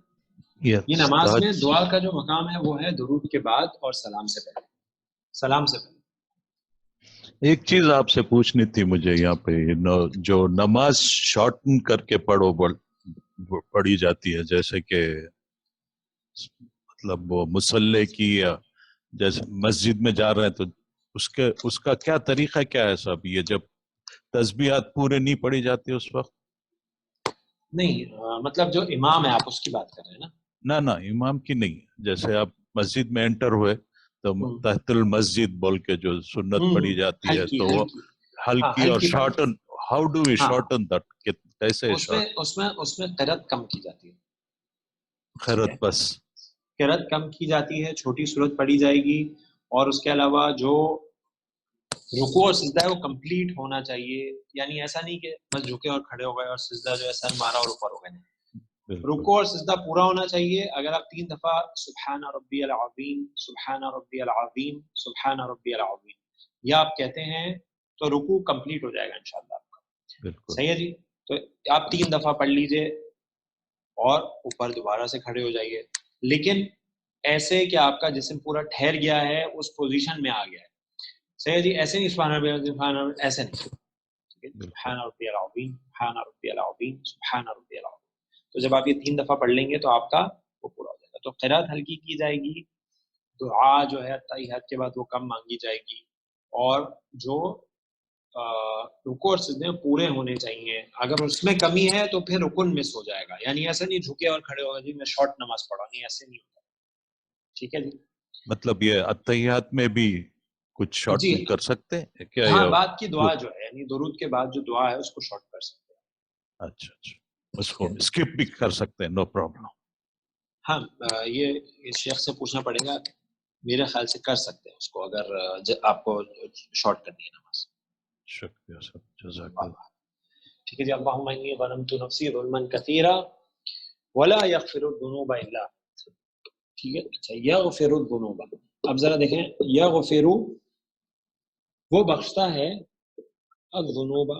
یہ نماز میں دعا کا جو مقام ہے وہ ہے درود کے بعد اور سلام سے پہلے. سلام سے پہلے ایک چیز آپ سے پوچھنی تھی مجھے یہاں پہ، جو نماز شارٹن کر کے پڑھی جاتی ہے، جیسے کہ مطلب وہ مصلی کی، یا جیسے مسجد میں جا رہے ہیں تو اس کا کیا طریقہ کیا ہے صاحب؟ یہ جب تسبیحات پورے نہیں پڑھی جاتی اس وقت؟ نہیں مطلب جو امام ہے آپ اس کی بات کر رہے ہیں نا؟ نہ امام کی نہیں. جیسے آپ مسجد میں انٹر ہوئے تو تحت المسجد بول کے جو سنت پڑھی جاتی ہے تو وہ ہلکی اور shorten. How do we shorten that? کیسے اس میں قرأت کم کی جاتی ہے. خیرت بس قرأت کم کی جاتی ہے، چھوٹی صورت پڑھی جائے گی. اور اس کے علاوہ جو رکوع اور سجدہ ہے وہ کمپلیٹ ہونا چاہیے. یعنی ایسا نہیں کہ بس جھکے اور کھڑے ہو گئے اور سجدہ جو ہے سر مارا اور اوپر ہو گئے. رکوع اور سجدہ پورا ہونا چاہیے. اگر آپ 3 دفعہ سبحان ربی العظیم سبحان ربی العظیم سبحان ربی العظیم یا آپ کہتے ہیں تو رکوع کمپلیٹ ہو جائے گا انشاءاللہ آپ کا. صحیح ہے جی. تو آپ 3 دفعہ پڑھ لیجئے اور اوپر دوبارہ سے کھڑے ہو جائیے. لیکن ایسے کہ آپ کا جسم پورا ٹھہر گیا ہے، اس پوزیشن میں آ گیا ہے. صحیح ہے جی. ایسے نہیں سبحان ربی العظیم ایسے نہیں. سبحان ربی العظیم سبحان ربی العظیم سبحان ربی العظیم. تو جب آپ یہ 3 دفعہ پڑھ لیں گے تو آپ کا وہ پورا ہو جائے گا. تو قرأت ہلکی کی جائے گی، دعا جو ہے تحیات کے بعد وہ کم مانگی جائے گی، اور جو رکوع اور سجدے پورے ہونے چاہیے. اگر اس میں کمی ہے تو پھر رکن مس ہو جائے گا. یعنی ایسا نہیں جھکے اور کھڑے ہوگا جی میں شارٹ نماز پڑھا، نہیں ایسے نہیں ہوتا. ٹھیک ہے جی. مطلب یہ اتحیات میں بھی کچھ شارٹ جی کر سکتے ہیں کیا؟ ہاں بعد کی دعا جو ہے یعنی درود کے بعد جو دعا ہے اس کو شارٹ کر سکتے ہیں. اچھا اس کو اسکپ بھی کر سکتے ہیں، نو پرابلم. ہاں یہ اس شیخ سے پوچھنا پڑے گا، میرے خیال سے کر سکتے ہیں اس کو اگر آپ کو شارٹ کرنی ہے نماز. شکریہ سر، جزاک اللہ. ٹھیک ہے جی. اللہم انی ظلمت نفسی ظلما کثیرا ولا یغفر الذنوب الا. ٹھیک ہے. اچھا یغفر الذنوب، اب ذرا دیکھیں یغفر وہ بخشتا ہے، الذنوب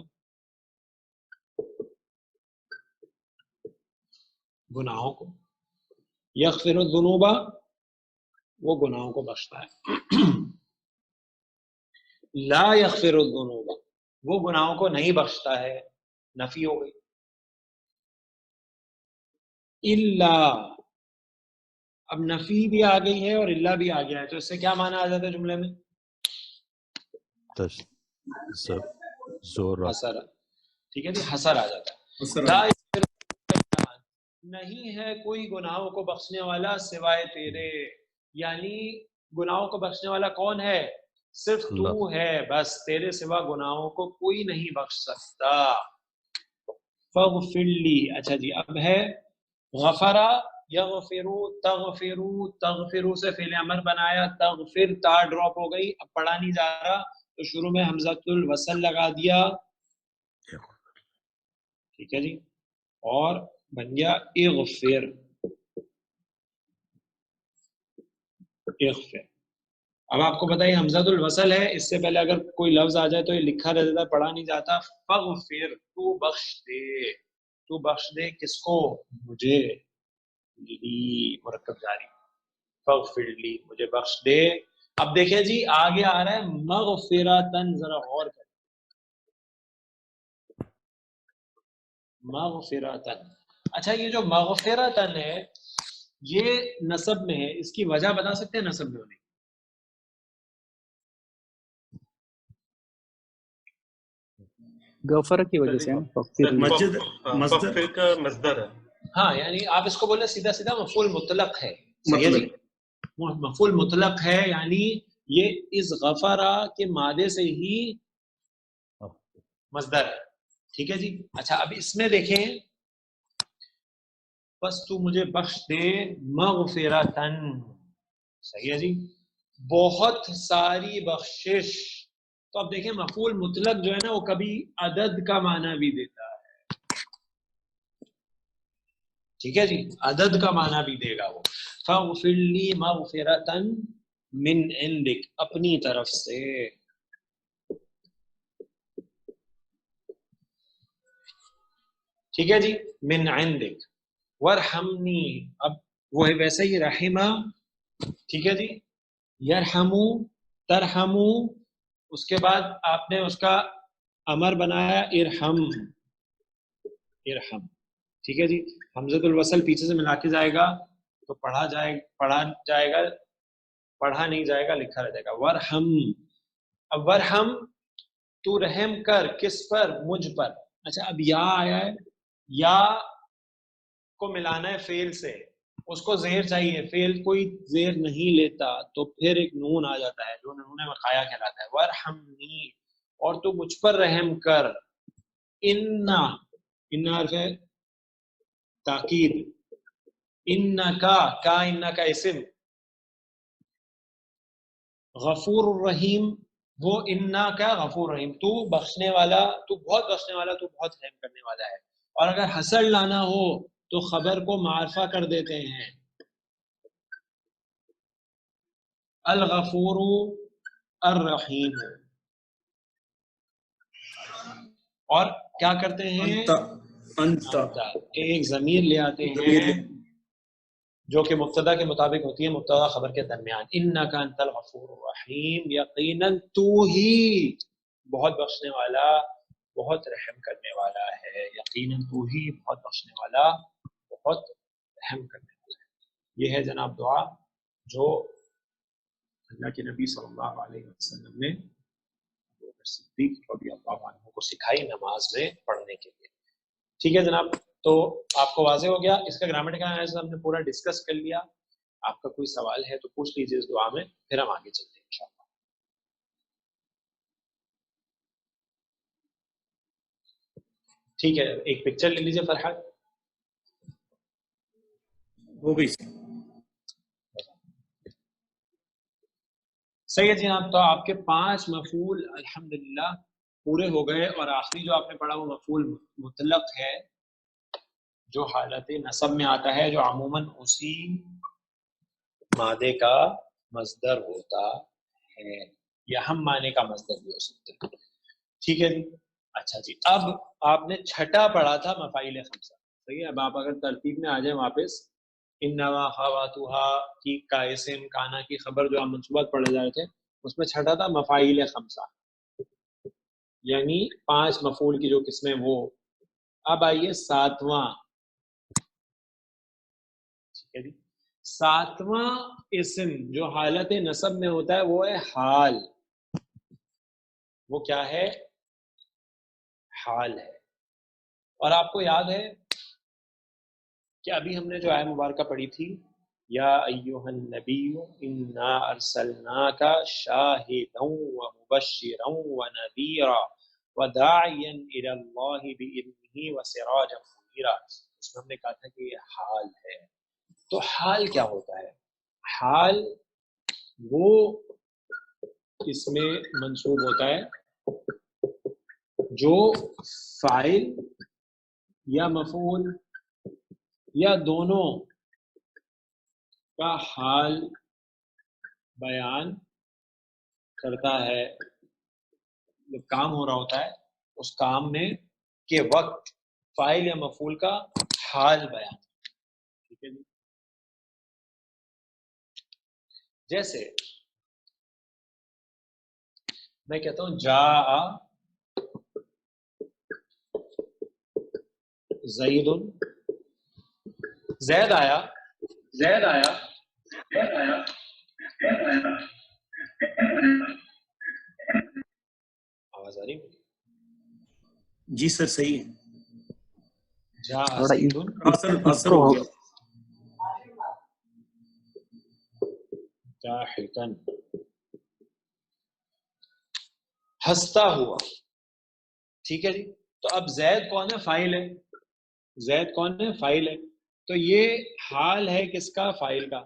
گناہوں کو، یغفر الذنوب وہ گناہوں کو بخشتا ہے. لا یغفر الذنوب وہ گناہوں کو نہیں بخشتا ہے، نفی ہو گئی. الا اب نفی بھی آ گئی ہے اور اللہ بھی آ گیا ہے، تو اس سے کیا معنی آ جاتا ہے جملے میں؟ زورا حسر، ٹھیک ہے جی، حسر آ جاتا ہے. حسر لا نہیں ہے کوئی گناہوں کو بخشنے والا سوائے تیرے، یعنی گناہوں کو بخشنے والا کون ہے؟ صرف تو ہے، بس تیرے سوا گناہوں کو کوئی نہیں بخش سکتا. فاغفر لی، اچھا جی اب ہے غفرا یغفرو تغفرو، تغفرو سے فعل امر بنایا، تغفر تا ڈراپ ہو گئی، اب پڑھا نہیں جا رہا تو شروع میں حمزۃ الوصل لگا دیا، ٹھیک ہے جی، اور بن گیا اغفر. اغفر، اب آپ کو بتائیے حمزۃ الوصل ہے، اس سے پہلے اگر کوئی لفظ آ جائے تو یہ لکھا رہ جاتا، پڑھا نہیں جاتا. فاغفر، تو بخش دے، تو بخش دے کس کو؟ مجھے، لی مرکب جاری، فاغفر لی مجھے بخش دے. اب دیکھیں جی آگے آ رہا ہے مغفرتن، ذرا غور کریں، مغفرتن. اچھا یہ جو مغفرتن ہے یہ نصب میں ہے، اس کی وجہ بتا سکتے ہیں نصب میں ہونے کی؟ غفر کی وجہ سے مسجد مصدر کا مصدر ہے. ہاں یعنی آپ اس کو بولے سیدھا سیدھا مفعول مطلق ہے، صحیح ہے جی، مفعول مطلق ہے، یعنی یہ اس غفرہ کے مادے سے ہی مصدر ہے، ٹھیک ہے جی. اچھا اب اس میں دیکھیں، بس تو مجھے بخش دے مغفرتن، صحیح ہے جی، بہت ساری بخشش. تو اب دیکھیں مفعول مطلق جو ہے نا وہ کبھی عدد کا معنی بھی دیتا ہے، ٹھیک ہے جی، عدد کا معنی بھی دے گا وہ. فاغفر لی مغفرتن من عندک، اپنی طرف سے، ٹھیک ہے جی، من عندک. ورحمنی، اب وہ ہے ویسے ہی رحمہ، ٹھیک ہے جی، یرحمو ترحمو، اس کے بعد آپ نے اس کا امر بنایا ارحم، ارحم، ٹھیک ہے جی. حمزۃ الوصل پیچھے سے ملا کے جائے گا تو پڑھا جائے گا، پڑھا نہیں جائے گا لکھا رہ جائے گا. ورحم، اب ورحم تو رحم کر، کس پر؟ مجھ پر. اچھا اب یا آیا ہے، یا کو ملانا ہے فعل سے، اس کو زیر چاہیے، فعل کوئی زیر نہیں لیتا تو پھر ایک نون آ جاتا ہے جو نون وقایا کہلاتا ہے. ورحمنی، اور تو مجھ پر رحم کر. ان حرف ہے تاکید، انکا کا، انکا اسم، غفور الرحیم، وہ انا کا غفور رحیم، تو بخشنے والا، تو بہت بخشنے والا، تو بہت رحم کرنے والا ہے. اور اگر حسر لانا ہو تو خبر کو معرفہ کر دیتے ہیں، الغفور الرحیم. اور کیا کرتے ہیں؟ انت ایک ضمیر لے آتے ہیں جو کہ مبتدا کے مطابق ہوتی ہے، مبتدا خبر کے درمیان. انک انت الغفور الرحیم، یقیناً تو ہی بہت بخشنے والا، بہت رحم کرنے والا ہے. یقیناً تو ہی بہت بخشنے والا، بہت رحم کرنے والا ہے. یہ ہے جناب دعا جو اللہ کے نبی صلی اللہ علیہ وسلم نے صدیق رضی اللہ عنہ کو سکھائی نماز میں پڑھنے کے لیے. ٹھیک ہے جناب، تو آپ کو واضح ہو گیا، اس کا گرامیٹیکل انالیسس ہم نے پورا ڈسکس کر لیا. آپ کا کوئی سوال ہے تو پوچھ لیجیے اس دعا میں، پھر ہم آگے چلتے ہیں انشاءاللہ. ٹھیک ہے، ایک پکچر لے لیجیے فرحت. ہو گئی. صحیح ہے جناب، تو آپ کے 5 مفعول الحمدللہ پورے ہو گئے، اور آخری جو آپ نے پڑھا وہ مفعول مطلق ہے جو حالت نصب میں آتا ہے، جو عموماً اسی مادے کا مصدر ہوتا ہے، یا ہم معنی کا مصدر بھی ہو سکتا ہے. ٹھیک ہے جی. اچھا جی، اب آپ نے چھٹا پڑھا تھا مفاعیل خمسہ، صحیح ہے. اب آپ اگر ترتیب میں آ جائیں واپس، انوا خواتوہا کی کا اسم، کانا کی خبر، جو آپ منصوبات پڑھے جا رہے تھے، اس میں چھٹا تھا مفاعیل خمسہ، یعنی 5 مفعول کی جو قسمیں وہ. اب آئیے 7واں، ٹھیک ہے جی. 7واں اسم جو حالت نصب میں ہوتا ہے وہ ہے حال. وہ کیا ہے؟ حال ہے. اور آپ کو یاد ہے کہ ابھی ہم نے جو آیت مبارکہ پڑھی تھی، یا ایھا النبی انا ارسلناک شاہدا ومبشرا ونذیرا وداعیا الی اللہ باذنہ وسراجا منیرا. اس میں ہم نے کہا تھا کہ یہ حال ہے. تو حال کیا ہوتا ہے؟ حال وہ اس میں منصوب ہوتا ہے جو فاعل یا مفعول یا دونوں کا حال بیان کرتا ہے. جب کام ہو رہا ہوتا ہے اس کام میں کے وقت فاعل یا مفعول کا حال بیان. ٹھیک ہے جی. جیسے میں کہتا ہوں جاء زید، زید آیا، زید آیا. آواز آ رہی ہے؟ جی سر صحیح ہے. جاء تھوڑا زید اثر ہو گیا. ضاحکا، ہنستا ہوا. ٹھیک ہے جی. تو اب زید کون ہے؟ فاعل ہے. زید کون ہے؟ فاعل ہے. تو یہ حال ہے کس کا؟ فاعل کا.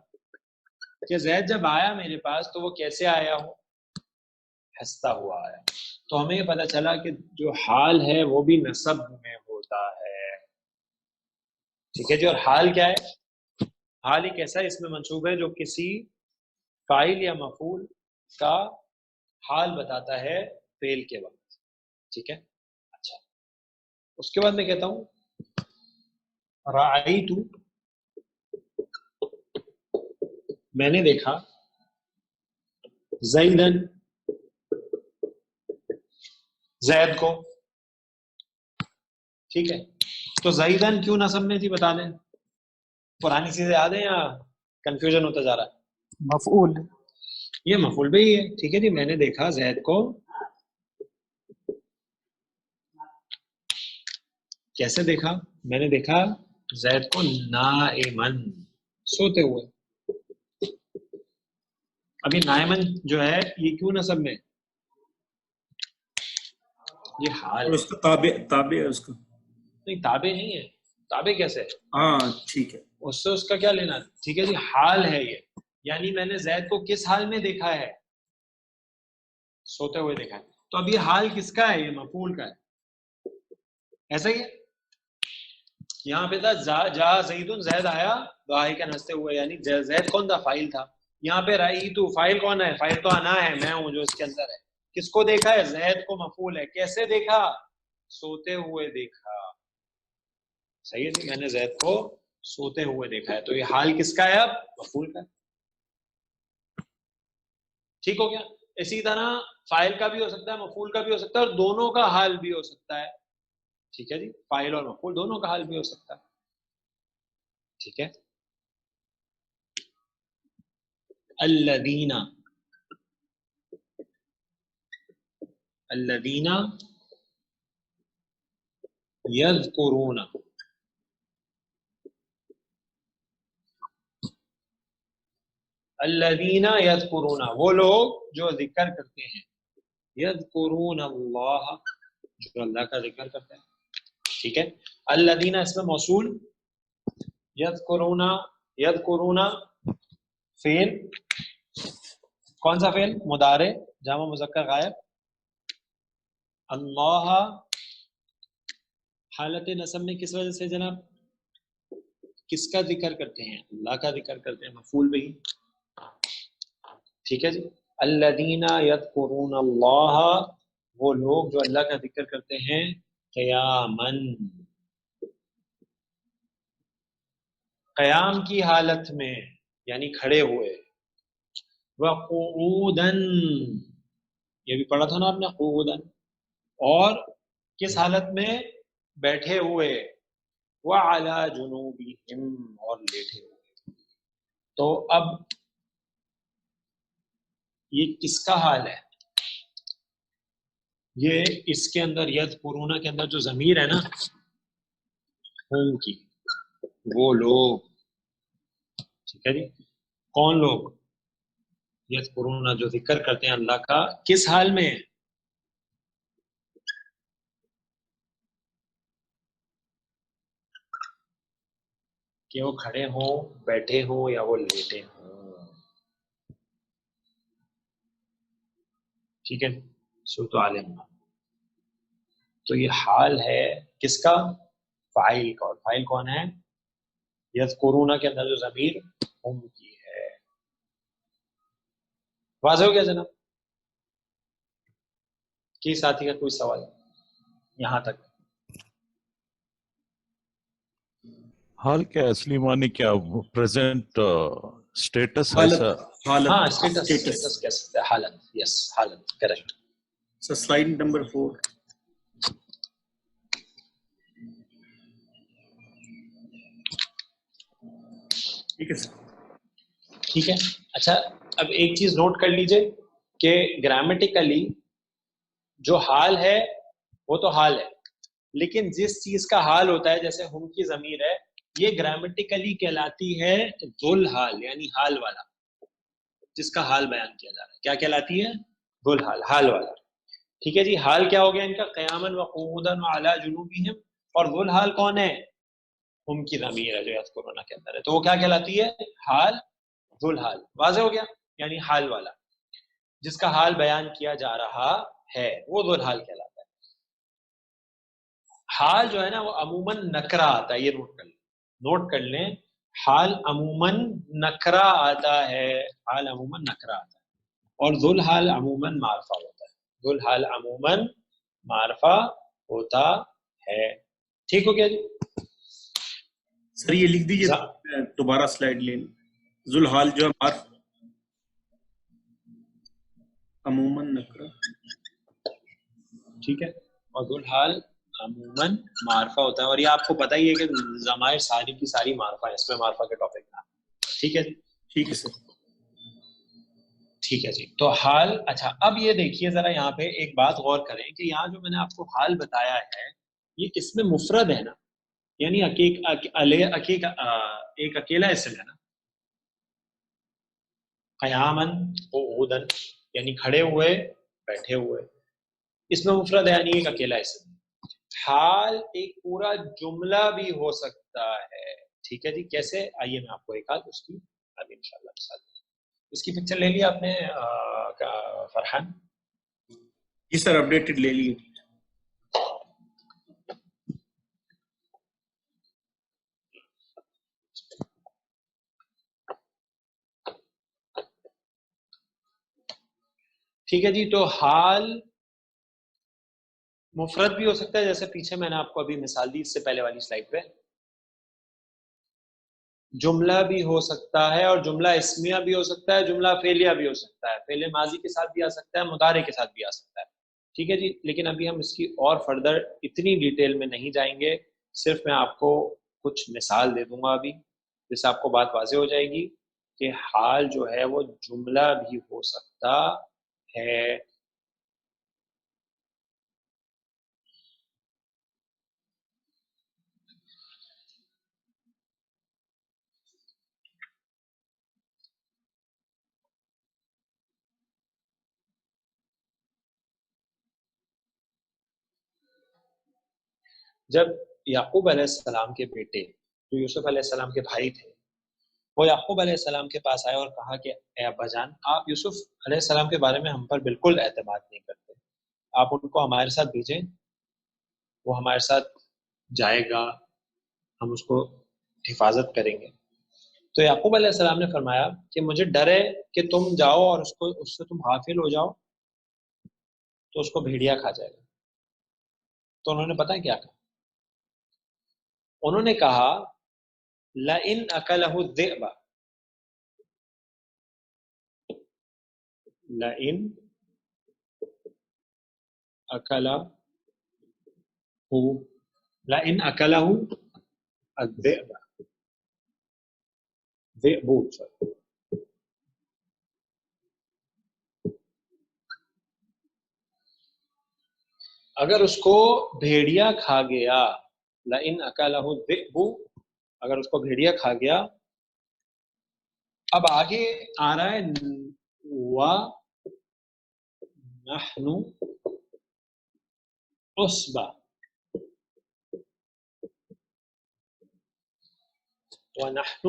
کہ زید جب آیا میرے پاس تو وہ کیسے آیا ہو؟ ہنستا ہوا آیا. تو ہمیں یہ پتہ چلا کہ جو حال ہے وہ بھی نصب میں ہوتا ہے. ٹھیک ہے جی. اور حال کیا ہے؟ حال ایک ایسا اس میں منصوب ہے جو کسی فاعل یا مفعول کا حال بتاتا ہے فعل کے وقت. ٹھیک ہے. اچھا، اس کے بعد میں کہتا ہوں رأیت، میں نے دیکھا، زیدن، زید کو. ٹھیک ہے. تو زیدن کیوں نصب میں تھی بتا دیں. پرانی چیزیں یاد ہیں یا کنفیوژن ہوتا جا رہا ہے؟ مفعول. یہ مفعول بھی ہے. ٹھیک ہے جی. میں نے دیکھا زید کو. کیسے دیکھا؟ میں نے دیکھا زید کو نائمن، سوتے ہوئے. ابھی نائمن جو ہے یہ کیوں نصب میں؟ یہ حال اور ہے. اس کا تابع ہے اس کا. نہیں، تابع نہیں ہے. تابع کیسے ہے؟ ہاں ٹھیک ہے. اس سے اس کا کیا لینا؟ ٹھیک ہے جی. حال ہے یہ. یعنی میں نے زید کو کس حال میں دیکھا ہے؟ سوتے ہوئے دیکھا ہے. تو اب یہ حال کس کا ہے؟ یہ مفعول کا ہے. ایسا ہی ہے. یہاں پہ تھا جا زیدن، زید آیا ضاحکا ہنستے ہوئے، یعنی زید کون تھا؟ فاعل تھا. یہاں پہ رأیت، فاعل کون ہے؟ فاعل تو انا ہے، میں ہوں جو اس کے اندر ہے. کس کو دیکھا ہے؟ زید کو. مفعول ہے. کیسے دیکھا؟ سوتے ہوئے دیکھا. صحیح ہے جی. میں نے زید کو سوتے ہوئے دیکھا ہے. تو یہ حال کس کا ہے؟ اب مفعول کا ہے. ٹھیک ہو گیا. اسی طرح فاعل کا بھی ہو سکتا ہے، مفعول کا بھی ہو سکتا ہے، اور دونوں کا حال بھی ہو سکتا ہے. ٹھیک ہے جی. فاعل اور مفعول دونوں کا حال بھی ہو سکتا ہے. ٹھیک ہے. الذین، الذین یذکرون، الذین یذکرون، وہ لوگ جو ذکر کرتے ہیں. یذکرون اللہ، جو اللہ کا ذکر کرتے ہیں. ٹھیک ہے. الذین اس میں موصول، یذکرون، یذکرون فعل. کون سا فعل؟ مضارع جامع مذکر غائب. اللہ حالت نصب میں کس وجہ سے جناب؟ کس کا ذکر کرتے ہیں؟ اللہ کا ذکر کرتے ہیں. مفعول بھی. ٹھیک ہے جی. الذین یذکرون اللہ، وہ لوگ جو اللہ کا ذکر کرتے ہیں قیامن، قیام کی حالت میں یعنی کھڑے ہوئے. وقعودن، یہ بھی پڑھا تھا نا آپ نے قعودن. اور کس حالت میں؟ بیٹھے ہوئے. وعلی جنوبہم، اور لیٹے ہوئے. تو اب یہ کس کا حال ہے؟ یہ اس کے اندر ید قرونا کے اندر جو ضمیر ہے نا ہم کی، وہ لوگ، ٹھیک ہے جی، کون لوگ؟ ید قرونا جو ذکر کرتے ہیں اللہ کا، کس حال میں؟ کہ وہ کھڑے ہوں، بیٹھے ہوں، یا وہ لیٹے ہوں. ٹھیک ہے، سورۃ آل عمران. تو یہ حال ہے کس کا؟ فاعل کا. اور فاعل کون ہے؟ یذکرون کے اندر جو ضمیر ہم کی ہے. واضح ہو گیا جناب؟ کی ساتھی کا کوئی سوال یہاں تک؟ حال کیا اصلی معنی کیا؟ پریزنٹ اسٹیٹس حالت ایسا؟ حالت ہاں اسٹیٹس کہہ سکتے ہیں، حالت. یس، حالت کریکٹ. سر سلائیڈ نمبر 4. ٹھیک ہے سر. ٹھیک ہے. اچھا، اب ایک چیز نوٹ کر لیجئے کہ گرامیٹیکلی جو حال ہے وہ تو حال ہے، لیکن جس چیز کا حال ہوتا ہے، جیسے ہم کی ضمیر ہے، یہ گرامیٹیکلی کہلاتی ہے ذل حال، یعنی حال والا، جس کا حال بیان کیا جا رہا ہے. کیا کہلاتی ہے؟ ذل حال، حال والا. ٹھیک ہے جی. حال کیا ہو گیا ان کا؟ قیاما وقعودا وعلی جنوبہم. اور ذل حال کون ہے؟ ہم کی ضمیر ہے جو یذکرون کے اندر ہے، تو وہ کیا کہلاتی ہے؟ حال، ذل حال. واضح ہو گیا؟ یعنی حال والا، جس کا حال بیان کیا جا رہا ہے، وہ ذل حال کہلاتا ہے. حال جو ہے نا وہ عموماً نکرا آتا ہے، یہ نوٹ کر لیں. حال عموماً نکرا آتا ہے، حال عموماً نکرا آتا ہے. اور ذل حال عموماً معرفہ ہوتا ہے. ذل حال عموماً معرفہ ہوتا ہے. ٹھیک ہو گیا جی؟ سر یہ لکھ دیجیے، دوبارہ سلائیڈ لیں. ذل حال جو ہے عموماً نکرا. ٹھیک ہے. اور ذل حال عموماً معرفہ ہوتا ہے. اور یہ آپ کو پتہ ہی ہے کہ ضمائر ساری کی ساری معرفہ ہے، اس میں معرفہ کے ٹاپک میں. ٹھیک ہے جی؟ ٹھیک ہے سر. ٹھیک ہے جی. تو حال. اچھا، اب یہ دیکھیے ذرا یہاں پہ ایک بات غور کریں کہ یہاں جو میں نے آپ کو حال بتایا ہے، یہ کس میں مفرد ہے نا، یعنی ایک اکیلا اسم ہے نا. قیامن قعودن یعنی کھڑے ہوئے، بیٹھے ہوئے، اس میں مفرد ہے، یعنی ایک اکیلا اسم. حال ایک پورا جملہ بھی ہو سکتا ہے. ٹھیک ہے جی. کیسے؟ آئیے میں آپ کو ایک آدھ اس کی ابھی انشاءاللہ مثال دوں. اس کی پکچر لے لی آپ نے فرحان؟ جی سر، اپڈیٹڈ لے لیے. ٹھیک ہے جی. تو حال مفرد بھی ہو سکتا ہے، جیسے پیچھے میں نے آپ کو ابھی مثال دی اس سے پہلے والی سلائڈ پہ. جملہ بھی ہو سکتا ہے، اور جملہ اسمیہ بھی ہو سکتا ہے، جملہ فعلیہ بھی ہو سکتا ہے، فعل ماضی کے ساتھ بھی آ سکتا ہے، مضارع کے ساتھ بھی آ سکتا ہے. ٹھیک ہے جی. لیکن ابھی ہم اس کی اور فردر اتنی ڈیٹیل میں نہیں جائیں گے، صرف میں آپ کو کچھ مثال دے دوں گا ابھی، جس سے آپ کو بات واضح ہو جائے گی کہ حال جو ہے وہ جملہ بھی ہو سکتا ہے. جب یعقوب علیہ السلام کے بیٹے جو یوسف علیہ السلام کے بھائی تھے، وہ یعقوب علیہ السلام کے پاس آئے اور کہا کہ اے ابا جان، آپ یوسف علیہ السلام کے بارے میں ہم پر بالکل اعتماد نہیں کرتے، آپ ان کو ہمارے ساتھ بھیجیں، وہ ہمارے ساتھ جائے گا، ہم اس کو حفاظت کریں گے. تو یعقوب علیہ السلام نے فرمایا کہ مجھے ڈر ہے کہ تم جاؤ اور اس سے تم غافل ہو جاؤ تو اس کو بھیڑیا کھا جائے گا. تو انہوں نے پتہ کیا کہا؟ انہوں نے کہا لَإِنْ أَكَلَهُ الذِّئْبُ، لَإِنْ أَكَلَهُ لَإِنْ أَكَلَهُ الذِّئْبُ، ذئب. اگر اس کو بھیڑیا کھا گیا، لئن اکلہ الذئب، اگر اس کو بھیڑیا کھا گیا. اب آگے آ رہا ہے وَنَحْنُ عُصْبَةٌ، وَنَحْنُ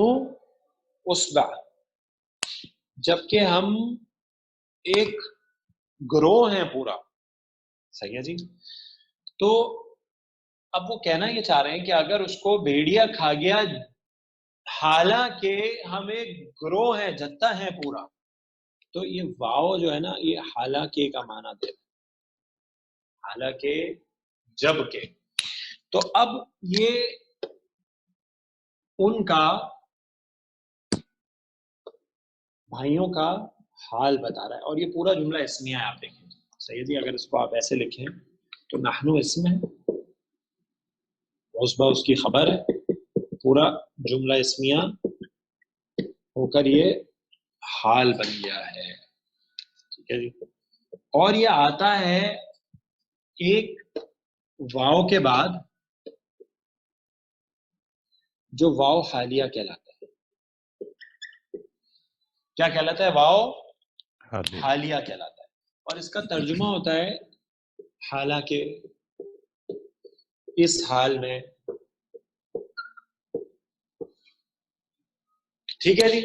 عُصْبَةٌ، جبکہ ہم ایک گروہ ہیں پورا. صحیح ہے جی. تو اب وہ کہنا یہ چاہ رہے ہیں کہ اگر اس کو بھیڑیا کھا گیا حالانکہ ہم ایک گروہ ہیں، جتھا ہے پورا، تو یہ واو جو ہے نا یہ حالانکہ کا معنی دے، حالانکہ جب کہ. تو اب یہ ان کا بھائیوں کا حال بتا رہا ہے، اور یہ پورا جملہ اسمیہ ہے. آپ دیکھیں صحیح جی، اگر اس کو آپ ایسے لکھیں تو نحنو اسم ہے، عصبہ اس کی خبر ہے، پورا جملہ اسمیہ ہو کر یہ حال بن گیا ہے. ٹھیک ہے جی. اور یہ آتا ہے ایک واو کے بعد جو واو حالیہ کہلاتا ہے. کیا کہلاتا ہے؟ واو حالیہ کہلاتا ہے. اور اس کا ترجمہ ہوتا ہے حالانکہ، اس حال میں. ٹھیک ہے جی.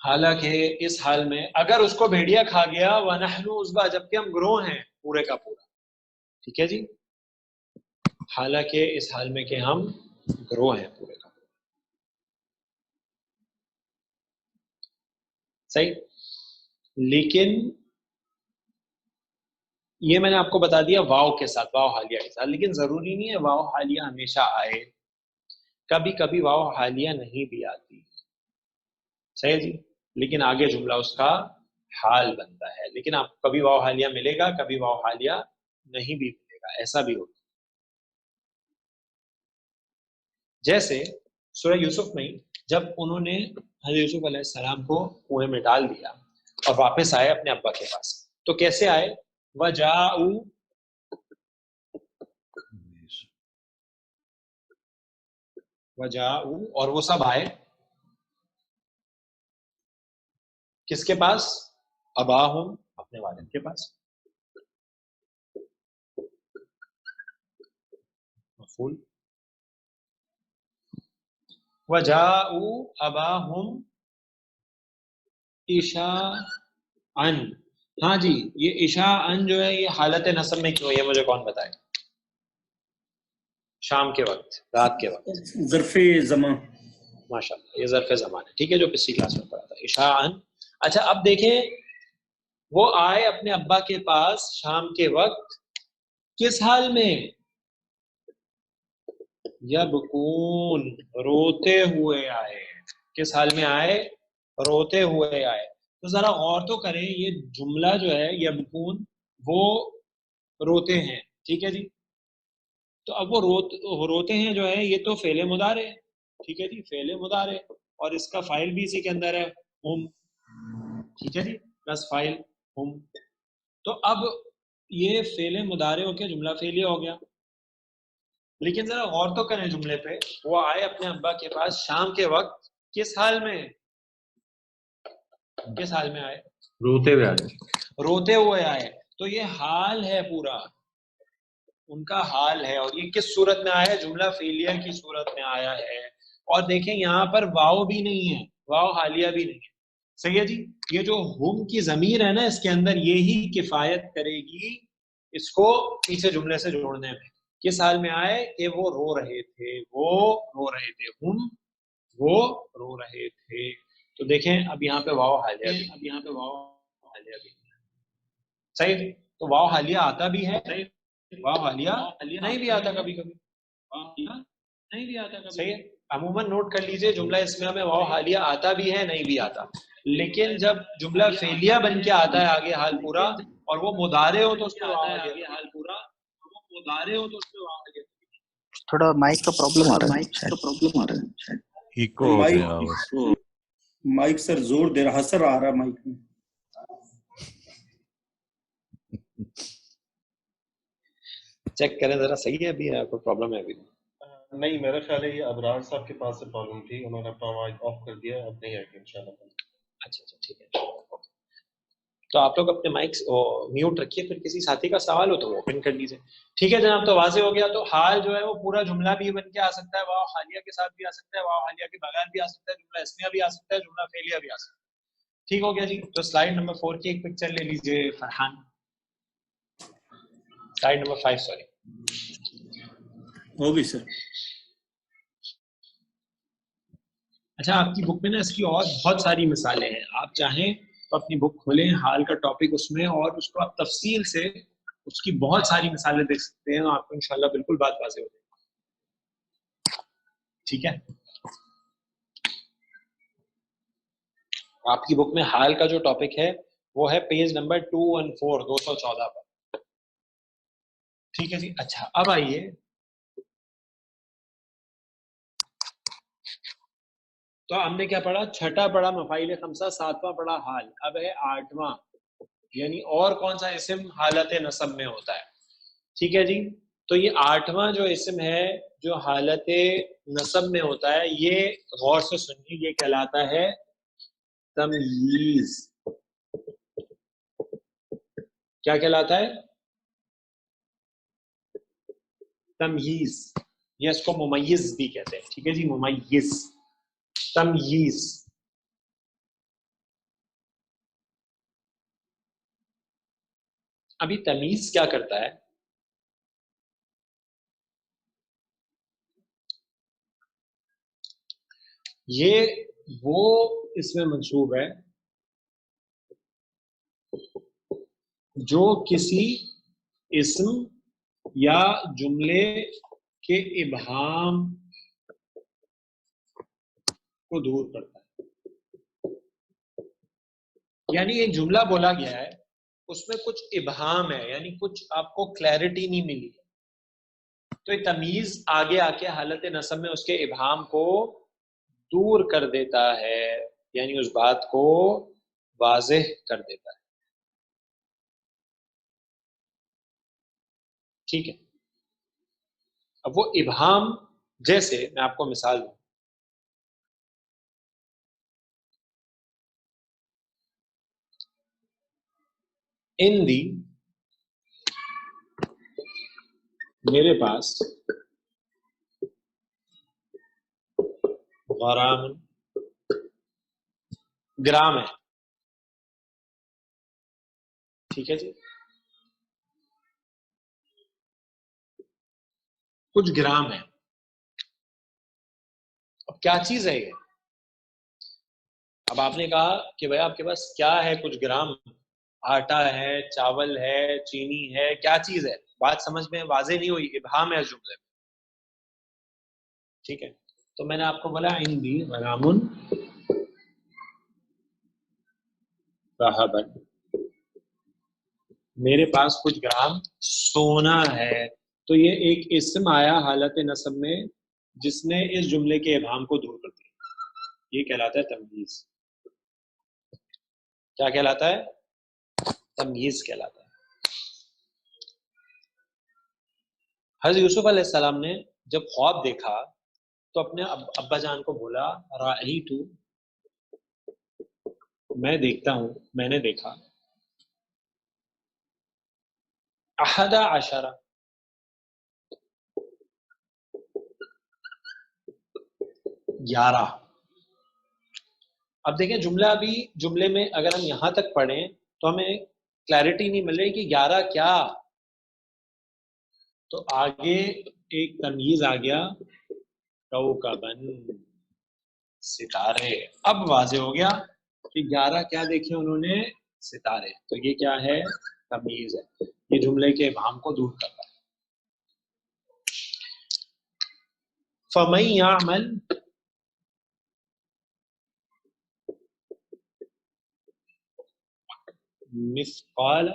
حالانکہ اس حال میں اگر اس کو بھیڑیا کھا گیا وَنَحْنُ عُصْبَةٌ، جبکہ ہم گروہ ہیں پورے کا پورا. ٹھیک ہے جی. حالانکہ اس حال میں کہ ہم گروہ ہیں پورے کا پورا. صحیح. لیکن یہ میں نے آپ کو بتا دیا واو کے ساتھ، واو حالیہ کے ساتھ. لیکن ضروری نہیں ہے واو حالیہ ہمیشہ آئے، کبھی کبھی واو حالیہ نہیں بھی آتی. صحیح جی. لیکن آگے جملہ اس کا حال بنتا ہے. لیکن آپ کبھی واو حالیہ ملے گا، کبھی واو حالیہ نہیں بھی ملے گا، ایسا بھی ہوتا. جیسے سورہ یوسف میں جب انہوں نے حضرت یوسف علیہ السلام کو کنویں میں ڈال دیا اور واپس آئے اپنے ابا کے پاس، تو کیسے آئے؟ وَجَاءُوا، وَجَاءُوا، اور وہ سب آئے کس کے پاس؟ اباہم، اپنے والد کے پاس. مفعول. وَجَاءُوا أَبَاهُمْ عِشَاءً. ہاں جی، یہ عشاءً جو ہے یہ حالت نصب میں کیوں ہے، یہ مجھے کون بتائے؟ شام کے وقت، رات کے وقت. ظرف زمان. ماشاءاللہ، یہ ظرف زمان ہے. ٹھیک ہے، جو پچھلی کلاس میں پڑھا تھا عشاءً. اچھا اب دیکھیں، وہ آئے اپنے ابا کے پاس شام کے وقت، کس حال میں؟ یبکون، روتے ہوئے آئے. کس حال میں آئے؟ روتے ہوئے آئے. تو ذرا غور تو کریں، یہ جملہ جو ہے یبکون، وہ روتے ہیں. ٹھیک ہے جی. تو اب وہ روتے ہیں جو ہے، یہ تو فعل مضارع ہے. ٹھیک ہے جی، فعل مضارع، اور اس کا فاعل بھی اسی کے اندر ہے، ہم. ٹھیک ہے جی، پلس فاعل ہم. تو اب یہ فعل مضارع ہو کے جملہ فعلیہ ہو گیا. لیکن ذرا غور تو کریں جملے پہ، وہ آئے اپنے ابا کے پاس شام کے وقت، کس حال میں؟ کس حال میں آئے؟ روتے ہوئے آئے. روتے ہوئے آئے. تو یہ حال ہے پورا، ان کا حال ہے. اور یہ کس صورت میں آیا ہے؟ جملہ فعلیہ کی صورت میں آیا ہے. اور دیکھیں یہاں پر واو بھی نہیں ہے، واو حالیہ بھی نہیں ہے. صحیح ہے جی. یہ جو ہم کی ضمیر ہے نا، اس کے اندر یہی کفایت کرے گی اس کو پیچھے جملے سے جوڑنے میں. کس حال میں آئے؟ کہ وہ رو رہے تھے، وہ رو رہے تھے، ہم وہ رو رہے تھے. تو دیکھیں اب یہاں پہ واو حالیہ بھی، اب یہاں پہ واو حالیہ بھی. صحیح. تو واو حالیہ آتا بھی ہے، واو حالیہ نہیں بھی آتا کبھی کبھی، نہیں بھی آتا کبھی. صحیح ہے. عموماً نوٹ کر لیجئے جملہ اسمیہ میں واو حالیہ آتا بھی ہے، نہیں بھی آتا. لیکن جب جملہ فعلیہ بن کے آتا ہے آگے حال پورا، اور وہ مضارع ہو تو اس پہ واو آگے حال پورا، مضارع ہو تو اس پہ واو آگے. تھوڑا مائک کا پرابلم آ رہا ہے شاید. ایکو ہو گیا آواز. مائک سر زور دے رہا، حسر آ رہا مائک میں. چیک کریں ذرا صحیح ہے ابھی یا کوئی پرابلم ہے ابھی؟ نہیں میرا خیال ہے یہ ابرار صاحب کے پاس سے پرابلم تھی, انہوں نے اپنا آواز آف کر دیا, اب نہیں آئے گی انشاءاللہ. اچھا ٹھیک ہے. تو آپ لوگ اپنے مائکس میوٹ رکھیے, پھر کسی ساتھی کا سوال ہو تو وہ اوپن کر لیجیے. ٹھیک ہے جناب, تو واضح ہو گیا. تو حال جو ہے وہ پورا جملہ بھی بن کے آ سکتا ہے, واو حالیہ کے ساتھ بھی آ سکتا ہے, واو حالیہ کے بغیر بھی آ سکتا ہے, جملہ اسمیہ بھی آ سکتا ہے, جملہ فعلیہ بھی آ سکتا ہے. ٹھیک ہو گیا جی. تو سلائیڈ نمبر 4 کی ایک پکچر لے لیجیے فرحان. Slide number 5 sorry. ہو گئی سر. اچھا, آپ کی بک میں نا اس کی اور بہت ساری مثالیں ہیں. آپ چاہیں تو اپنی بک کھولیں, حال کا ٹاپک اس میں, اور اس کو آپ تفصیل سے اس کی بہت ساری مثالیں دیکھ سکتے ہیں. آپ کو انشاءاللہ بالکل بات واضح ہو جائے گی. ٹھیک ہے, آپ کی بک میں حال کا جو ٹاپک ہے وہ ہے پیج نمبر 214 214 پر. ٹھیک ہے جی. اچھا, اب آئیے تو ہم نے کیا پڑھا؟ چھٹا پڑھا مفاعیل خمسہ, ساتواں پڑھا حال, اب ہے آٹھواں, یعنی اور کون سا اسم حالت نصب میں ہوتا ہے. ٹھیک ہے جی. تو یہ آٹھواں جو اسم ہے جو حالت نصب میں ہوتا ہے, یہ غور سے سنیے, یہ کہلاتا ہے تمییز. کیا کہلاتا ہے؟ تمییز. یا اس کو ممیز بھی کہتے ہیں. ٹھیک ہے جی, ممیز, تمییز. ابھی تمیز کیا کرتا ہے؟ یہ وہ اس میں منصوب ہے جو کسی اسم یا جملے کے ابہام کو دور کرتا ہے. یعنی ایک جملہ بولا گیا ہے, اس میں کچھ ابہام ہے, یعنی کچھ آپ کو کلیئرٹی نہیں ملی, تو یہ تمیز آگے آ کے حالت نصب میں اس کے ابہام کو دور کر دیتا ہے, یعنی اس بات کو واضح کر دیتا ہے. ٹھیک ہے. اب وہ ابہام, جیسے میں آپ کو مثال دوں, ان دی, میرے پاس غرام, گرام ہے. ٹھیک ہے جی, کچھ گرام ہے. اب کیا چیز ہے یہ؟ اب آپ نے کہا کہ بھائی آپ کے پاس کیا ہے کچھ گرام؟ آٹا ہے, چاول ہے, چینی ہے, کیا چیز ہے؟ بات سمجھ میں واضح نہیں ہوئی, ابہام ہے اس جملے میں. ٹھیک ہے, تو میں نے آپ کو بولا عندی غرام ذهبا, میرے پاس کچھ گرام سونا ہے. تو یہ ایک اسم آیا حالت نصب میں جس نے اس جملے کے ابہام کو دور کر دیا. یہ کہلاتا ہے تمییز. کیا کہلاتا ہے؟ تمییز کہلاتا ہے. حضرت یوسف علیہ السلام نے جب خواب دیکھا تو اپنے ابا جان کو بولا رأیت, میں دیکھتا ہوں, میں نے دیکھا, 11, 11. اب دیکھیں جملہ, ابھی جملے میں اگر ہم یہاں تک پڑھیں تو ہمیں کلیئرٹی نہیں مل رہی کہ 11 کیا. تو آگے ایک تمییز آ گیا, کوکبن, ستارے. اب واضح ہو گیا کہ 11 کیا دیکھے انہوں نے؟ ستارے. تو یہ کیا ہے؟ تمییز ہے. یہ جملے کے ابہام کو دور کرتا ہے. فَمَن يَعْمَلْ مثقال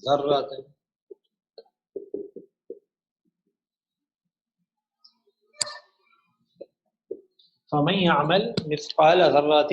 ذرۃ فَمَن يَعْمَلْ مثقال ذرۃ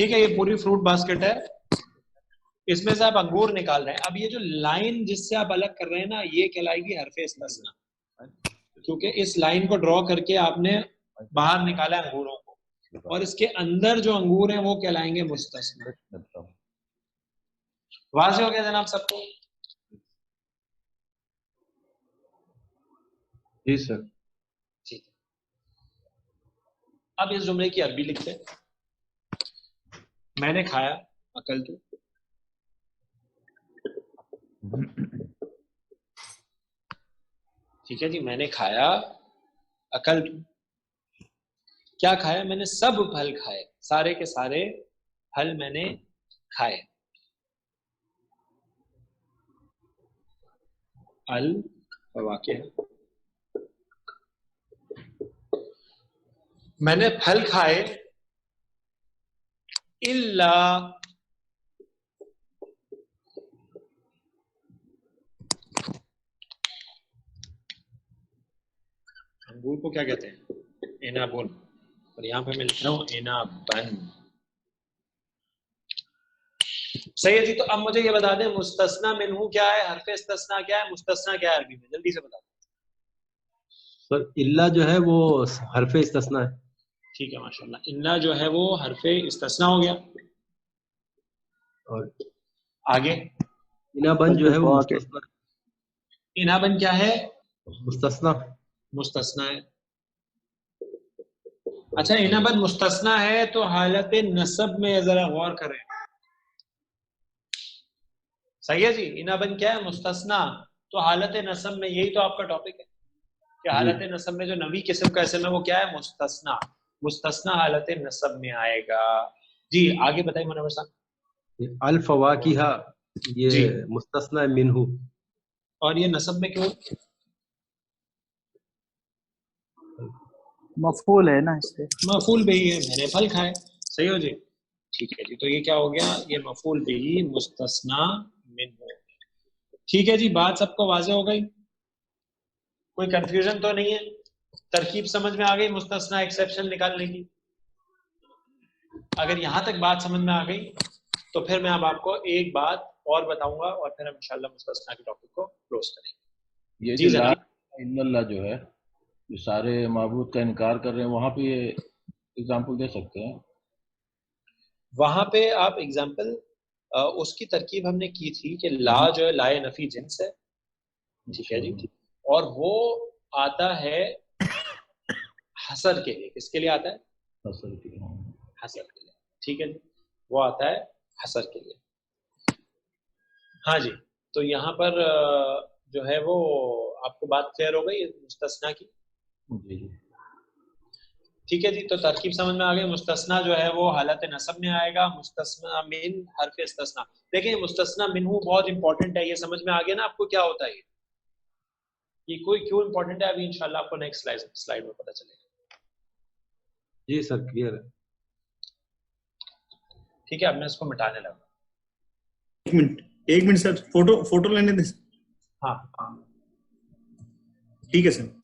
ٹھیک ہے, یہ پوری فروٹ باسکٹ ہے, اس میں سے آپ انگور نکال رہے ہیں. اب یہ جو لائن جس سے آپ الگ کر رہے ہیں نا, یہ کہلائے گی حرف استثناء, کیونکہ اس لائن کو ڈرا کر کے آپ نے باہر نکالا انگوروں کو, اور اس کے اندر جو انگور ہیں وہ کہلائیں گے مستثنیٰ. واضح ہو گیا جناب سب کو؟ جی سر. ٹھیک ہے, اب اس جملے کی عربی لکھتے ہیں. میں نے کھایا اکل تو, ٹھیک ہے جی, میں نے کھایا اکل تو. کیا کھایا؟ میں نے سب پھل کھائے, سارے کے سارے پھل میں نے کھائے. الفواکہ, میں نے پھل کھائے الا انگور کو کیا کہتے ہیں؟ عنابن, اور یہاں پہ میں لکھ رہا ہوں عنابن. صحیح ہے جی. تو اب مجھے یہ بتا دیں مستثنیٰ منہ کیا ہے, حرف استثناء کیا ہے, مستثنیٰ کیا ہے عربی میں, جلدی سے بتا دیں. سر الا جو ہے وہ حرف استثناء ہے. ٹھیک ہے, ماشاءاللہ. الا جو ہے وہ حرف استثناء ہو گیا. اور آگے انابن جو ہے وہ مستثنیٰ. انابن کیا ہے؟ مستثنیٰ. مستثنیٰ ہے. اچھا, انابن مستثنیٰ ہے تو حالت نصب میں ذرا غور کریں. صحیح ہے جی, انابن کیا ہے؟ مستثنیٰ. تو حالت نصب میں, یہی تو آپ کا ٹاپک ہے کہ حالت نصب میں جو نوی قسم کا اسم ہے وہ کیا ہے؟ مستثنیٰ. مستثنیٰ حالت نصب میں آئے گا. جی آگے بتائیے منور صاحب. الفواکہ یہ جی. مستثنیٰ منہ. اور یہ نصب میں کیوں؟ مفعول ہے نا اس سے. مفعول بھی ہے, میں نے پھل کھائے. صحیح ہو جی. ٹھیک ہے جی, تو یہ کیا ہو گیا؟ یہ مفعول بھی مستثنیٰ منہ. ٹھیک ہے جی, بات سب کو واضح ہو گئی؟ کوئی کنفیوژن تو نہیں ہے؟ ترکیب سمجھ میں آ گئی مستثنیٰ ایکسیپشن نکالنے کی؟ اگر یہاں تک بات سمجھ میں آ گئی تو پھر میں اب آپ کو ایک بات اور بتاؤں گا اور پھر ہم انشاءاللہ مستثنیٰ کے ٹاپک کو کلوز کریں گے. یہ جی جو جناب. ان اللہ جو ہے, جو سارے معبود کا انکار کر رہے ہیں, وہاں پہ یہ اگزامپل دے سکتے ہیں؟ وہاں پہ آپ اگزامپل, اس کی ترکیب ہم نے کی تھی کہ لا جو ہے لائے نفی جنس ہے. ٹھیک ہے جی, اور وہ آتا ہے حصر کے لیے. کس کے لیے آتا ہے؟ حصر کے لیے. حصر کے لیے. ٹھیک ہے جی, وہ آتا ہے حصر کے لیے. ہاں جی, تو یہاں پر جو ہے وہ آپ کو بات کلیئر ہو گئی مستثنیٰ کی؟ جی. ٹھیک ہے جی, تو ترکیب سمجھ میں آ گئی. مستثنیٰ جو ہے وہ حالت نصب میں آئے گا. مستثنیٰ من حرف استثناء. دیکھیں مستثنیٰ منہ بہت امپورٹنٹ ہے, یہ سمجھ میں آ گیا نا آپ کو کیا ہوتا ہے یہ کوئی کیوں امپورٹنٹ ہے, ابھی انشاءاللہ آپ کو نیکسٹ سلائیڈ میں پتہ چلے گا. جی سر کلیئر ہے. ٹھیک ہے, اب میں اس کو مٹانے لگا. ایک منٹ سر, فوٹو لینے دیں. ہاں ٹھیک ہے سر.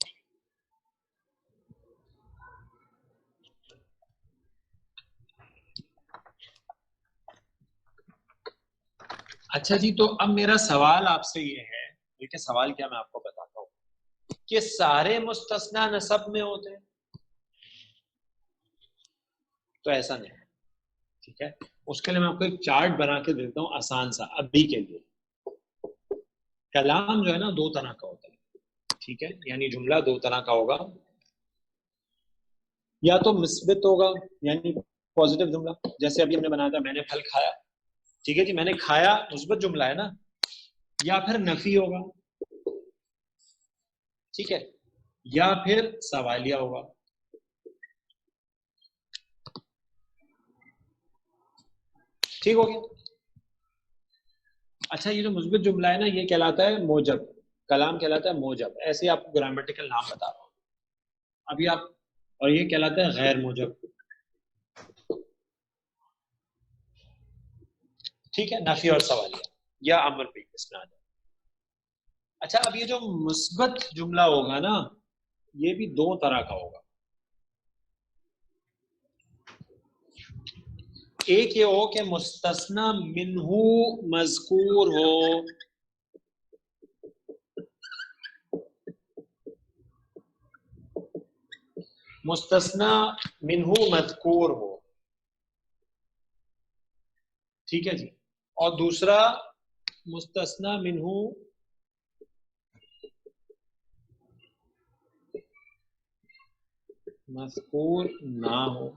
اچھا جی, تو اب میرا سوال آپ سے یہ ہے, دیکھیں سوال کیا میں آپ کو بتاتا ہوں, کہ سارے مستثنیٰ نصب میں ہوتے ہیں؟ تو ایسا نہیں. ٹھیک ہے, اس کے لیے میں آپ کو ایک چارٹ بنا کے دیتا ہوں آسان سا ابھی کے لیے. کلام جو ہے نا دو طرح کا ہوتا ہے. ٹھیک ہے, یعنی جملہ دو طرح کا ہوگا, یا تو مثبت ہوگا یعنی پازیٹیو جملہ, جیسے ابھی ہم نے بنایا تھا میں نے پھل کھایا. ٹھیک ہے جی, میں نے کھایا مثبت جملہ ہے نا. یا پھر نفی ہوگا. ٹھیک ہے, یا پھر سوالیہ ہوگا. ٹھیک ہو گیا. اچھا, یہ جو مثبت جملہ ہے نا یہ کہلاتا ہے موجب. کلام کہلاتا ہے موجب. ایسے آپ کو گرامیٹیکل نام بتا رہا ہوں ابھی آپ. اور یہ کہلاتا ہے غیر موجب. ٹھیک ہے, نفی اور سوالیہ یا امر بھی اس میں آ جائے. اچھا, اب یہ جو مثبت جملہ ہوگا نا یہ بھی دو طرح کا ہوگا. ایک یہ ہو کہ مستثنا منہو مذکور ہو، مستثنا منہو مذکور ہو، ٹھیک ہے جی، اور دوسرا مستثنا منہو مذکور نہ ہو.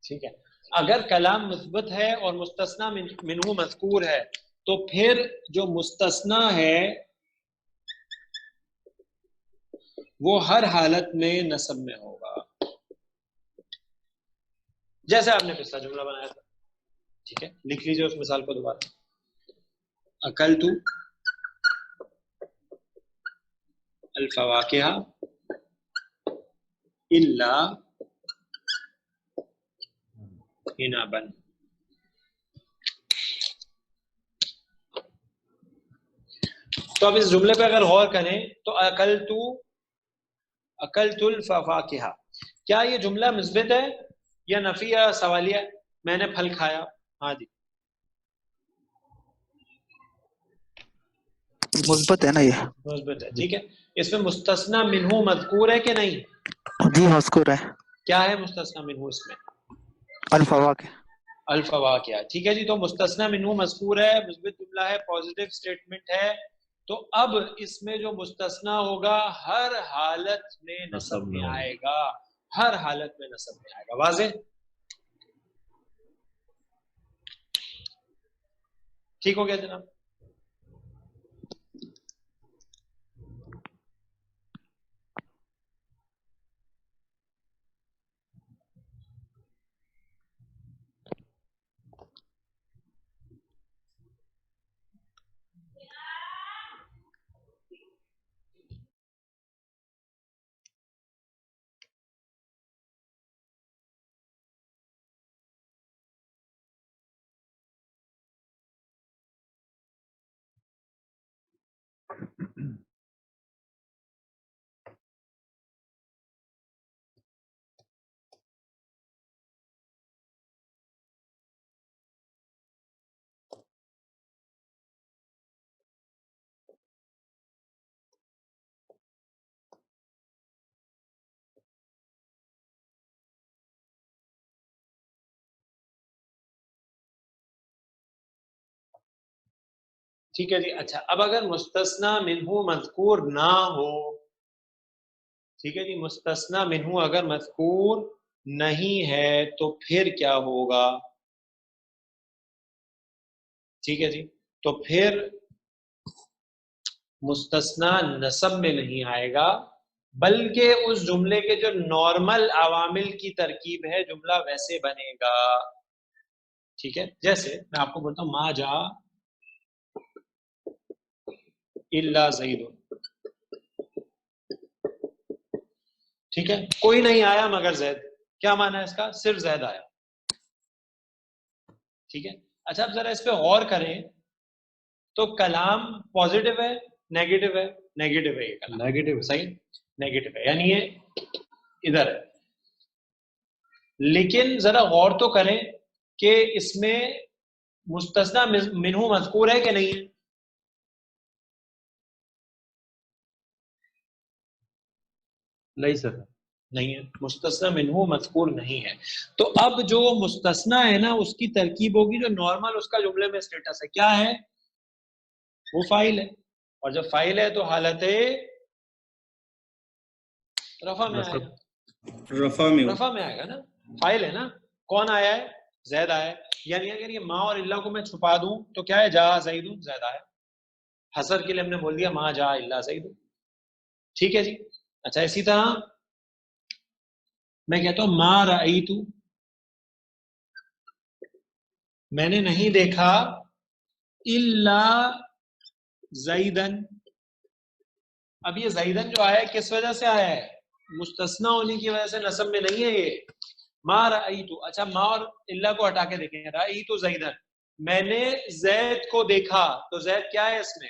ٹھیک ہے، اگر کلام مثبت ہے اور مستثنا منہو مذکور ہے تو پھر جو مستثنا ہے وہ ہر حالت میں نصب میں ہوگا. جیسے آپ نے پچھلا جملہ بنایا تھا، ٹھیک ہے، لکھ لیجیے اس مثال کو دوبارہ. اکلت الفواکہ الا عنبا. تو اب اس جملے پہ اگر غور کریں تو اکلت الفواکہ، کیا یہ جملہ مثبت ہے یا نفی یا سوالیہ؟ میں نے پھل کھایا. ہاں جی مثبت ہے نا یہ؟ مثبت ہے، ٹھیک ہے. اس میں مستثنا منہو مذکور ہے کہ نہیں؟ جی مذکور ہے. کیا ہے مستثنا منہو اس میں؟ الفواکہ. الفواکہ، ٹھیک ہے جی. تو مستثنا منہو مذکور ہے، مثبت جملہ ہے، پازیٹیو سٹیٹمنٹ ہے. تو اب اس میں جو مستثنا ہوگا ہر حالت میں نصب میں آئے گا، ہر حالت میں نصب میں آئے گا. واضح؟ ٹھیک ہو گیا جناب؟ ٹھیک ہے جی. اچھا، اب اگر مستثنا منہو مذکور نہ ہو، ٹھیک ہے جی، مستثنا منہو اگر مذکور نہیں ہے تو پھر کیا ہوگا؟ ٹھیک ہے جی، تو پھر مستثنا نصب میں نہیں آئے گا، بلکہ اس جملے کے جو نارمل عوامل کی ترکیب ہے جملہ ویسے بنے گا. ٹھیک ہے، جیسے میں آپ کو بولتا ہوں ما جا الا زید، ٹھیک ہے، کوئی نہیں آیا مگر زید. کیا معنی ہے اس کا؟ صرف زید آیا. ٹھیک ہے. اچھا اب ذرا اس پہ غور کریں تو کلام پازیٹیو ہے نیگیٹو ہے؟ نیگیٹو ہے. یہ کلام نیگیٹو. صحیح، نیگیٹو ہے، یعنی یہ ادھر ہے. لیکن ذرا غور تو کریں کہ اس میں مستثنا منہو مذکور ہے کہ نہیں ہے؟ نہیں سر، نہیں ہے، مستثنا منہو مذکور نہیں ہے. تو اب جو مستثنا ہے نا اس کی ترکیب ہوگی جو نارمل اس کا جملے میں سٹیٹس ہے. کیا ہے؟ وہ فاعل ہے، اور جب فاعل ہے تو حالت رفع میں آئے گا. رفع میں آئے گا نا، فاعل ہے نا. کون آیا ہے؟ زید آیا ہے. یعنی اگر یہ ما اور اللہ کو میں چھپا دوں تو کیا ہے؟ جا زید، زید آیا. حسر کے لیے ہم نے بول دیا ما جا الا زید. ٹھیک ہے جی. اچھا اسی طرح میں کہتا ہوں ما رأیت، میں نے نہیں دیکھا الا زیدن. اب یہ زیدن جو آیا ہے کس وجہ سے آیا ہے؟ مستثنا ہونے کی وجہ سے نصب میں نہیں ہے یہ. ما رأیت، اچھا ما اور الا کو ہٹا کے دیکھیں، رأیت زیدن، میں نے زید کو دیکھا، تو زید کیا ہے اس میں؟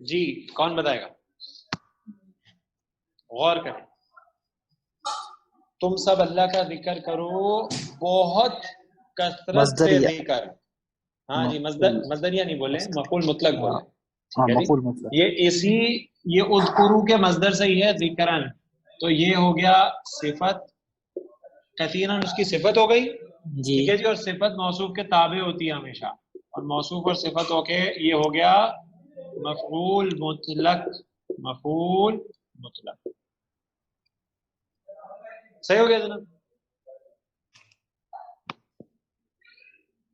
جی کون بتائے گا؟ غور کریں. تم سب اللہ کا ذکر کرو بہت کثرت سے ذکر. ہاں جی مصدریہ نہیں بولے، مفعول مطلق بولے. ٹھیک ہے جی. یہ اذکرو کے مصدر سے ہی ہے ذکرن، تو یہ ہو گیا صفت، کثیرن اس کی صفت ہو گئی. ٹھیک ہے جی. اور صفت موصوف کے تابع ہوتی ہے ہمیشہ، اور موصوف اور صفت ہو کے یہ ہو گیا مفعول مطلق. مفعول مطلق صحیح ہو گیا جناب.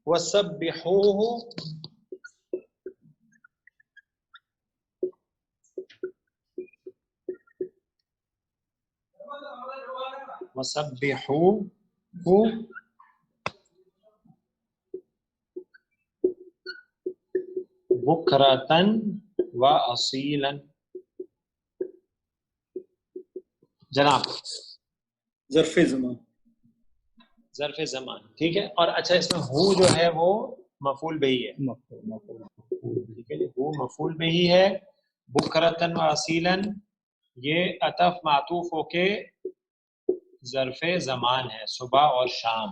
وَسَبِّحُوهُ بُكْرَةً وَأَصِيلًا. جناب ظرف زمان. ظرف زمان ٹھیک ہے. اور اچھا اس میں ہو جو ہے وہ مفعول بہی ہے. ٹھیک ہے جی. وہ مفعول بہی ہے. بُكْرَةً وَأَصِيلًا یہ عطف معطوف ہو کے ظرف زمان ہے، صبح اور شام.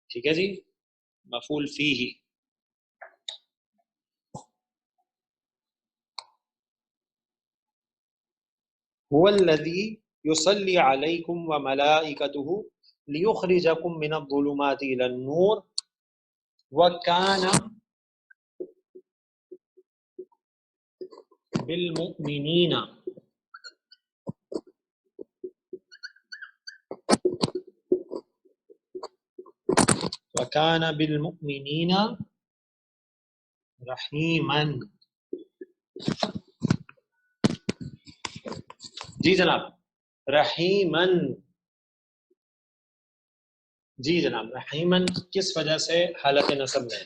ٹھیک ہے جی. مفعول فیہ. هو الذي يصلي عليكم وملائكته ليخرجكم من الظلمات إلى النور وكان بالمؤمنين رحيما. جی جناب رحیمن. جی جناب رحیمن کس وجہ سے حالت نصب میں؟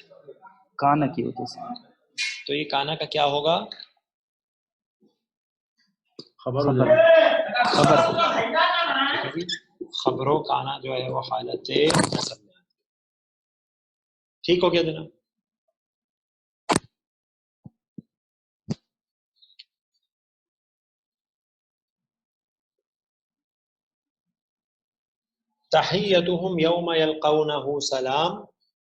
کانا کی وجہ سے. تو یہ کانا کا کیا ہوگا؟ خبر خبرو کانا جو ہے وہ حالت نصب میں. ٹھیک ہو گیا جناب. تحیتهم یوم یلقونه سلام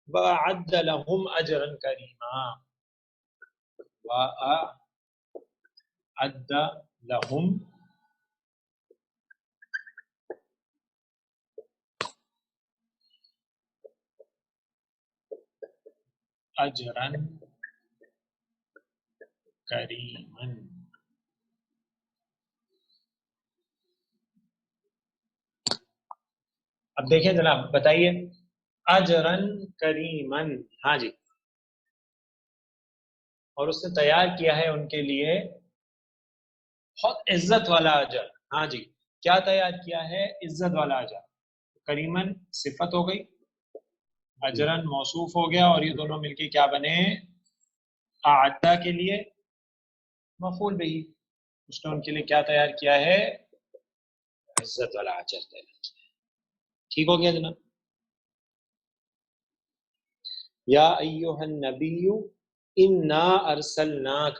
وأعد لهم اجرا کریما. وأعد لهم اجرا کریما. اب دیکھیں جناب بتائیے اجرن کریمن. ہاں جی. اور اس نے تیار کیا ہے ان کے لیے بہت عزت والا اجر. ہاں جی. کیا تیار کیا ہے؟ عزت والا اجر. کریمن صفت ہو گئی، اجرن موصوف ہو گیا، اور یہ دونوں مل کے کیا بنے؟ اعدہ کے لیے مفعول بہی. اس نے ان کے لیے کیا تیار کیا ہے؟ عزت والا اجر تیار کیا. ٹھیک ہو گیا جناب. یا ایھا النبی انا ارسلناک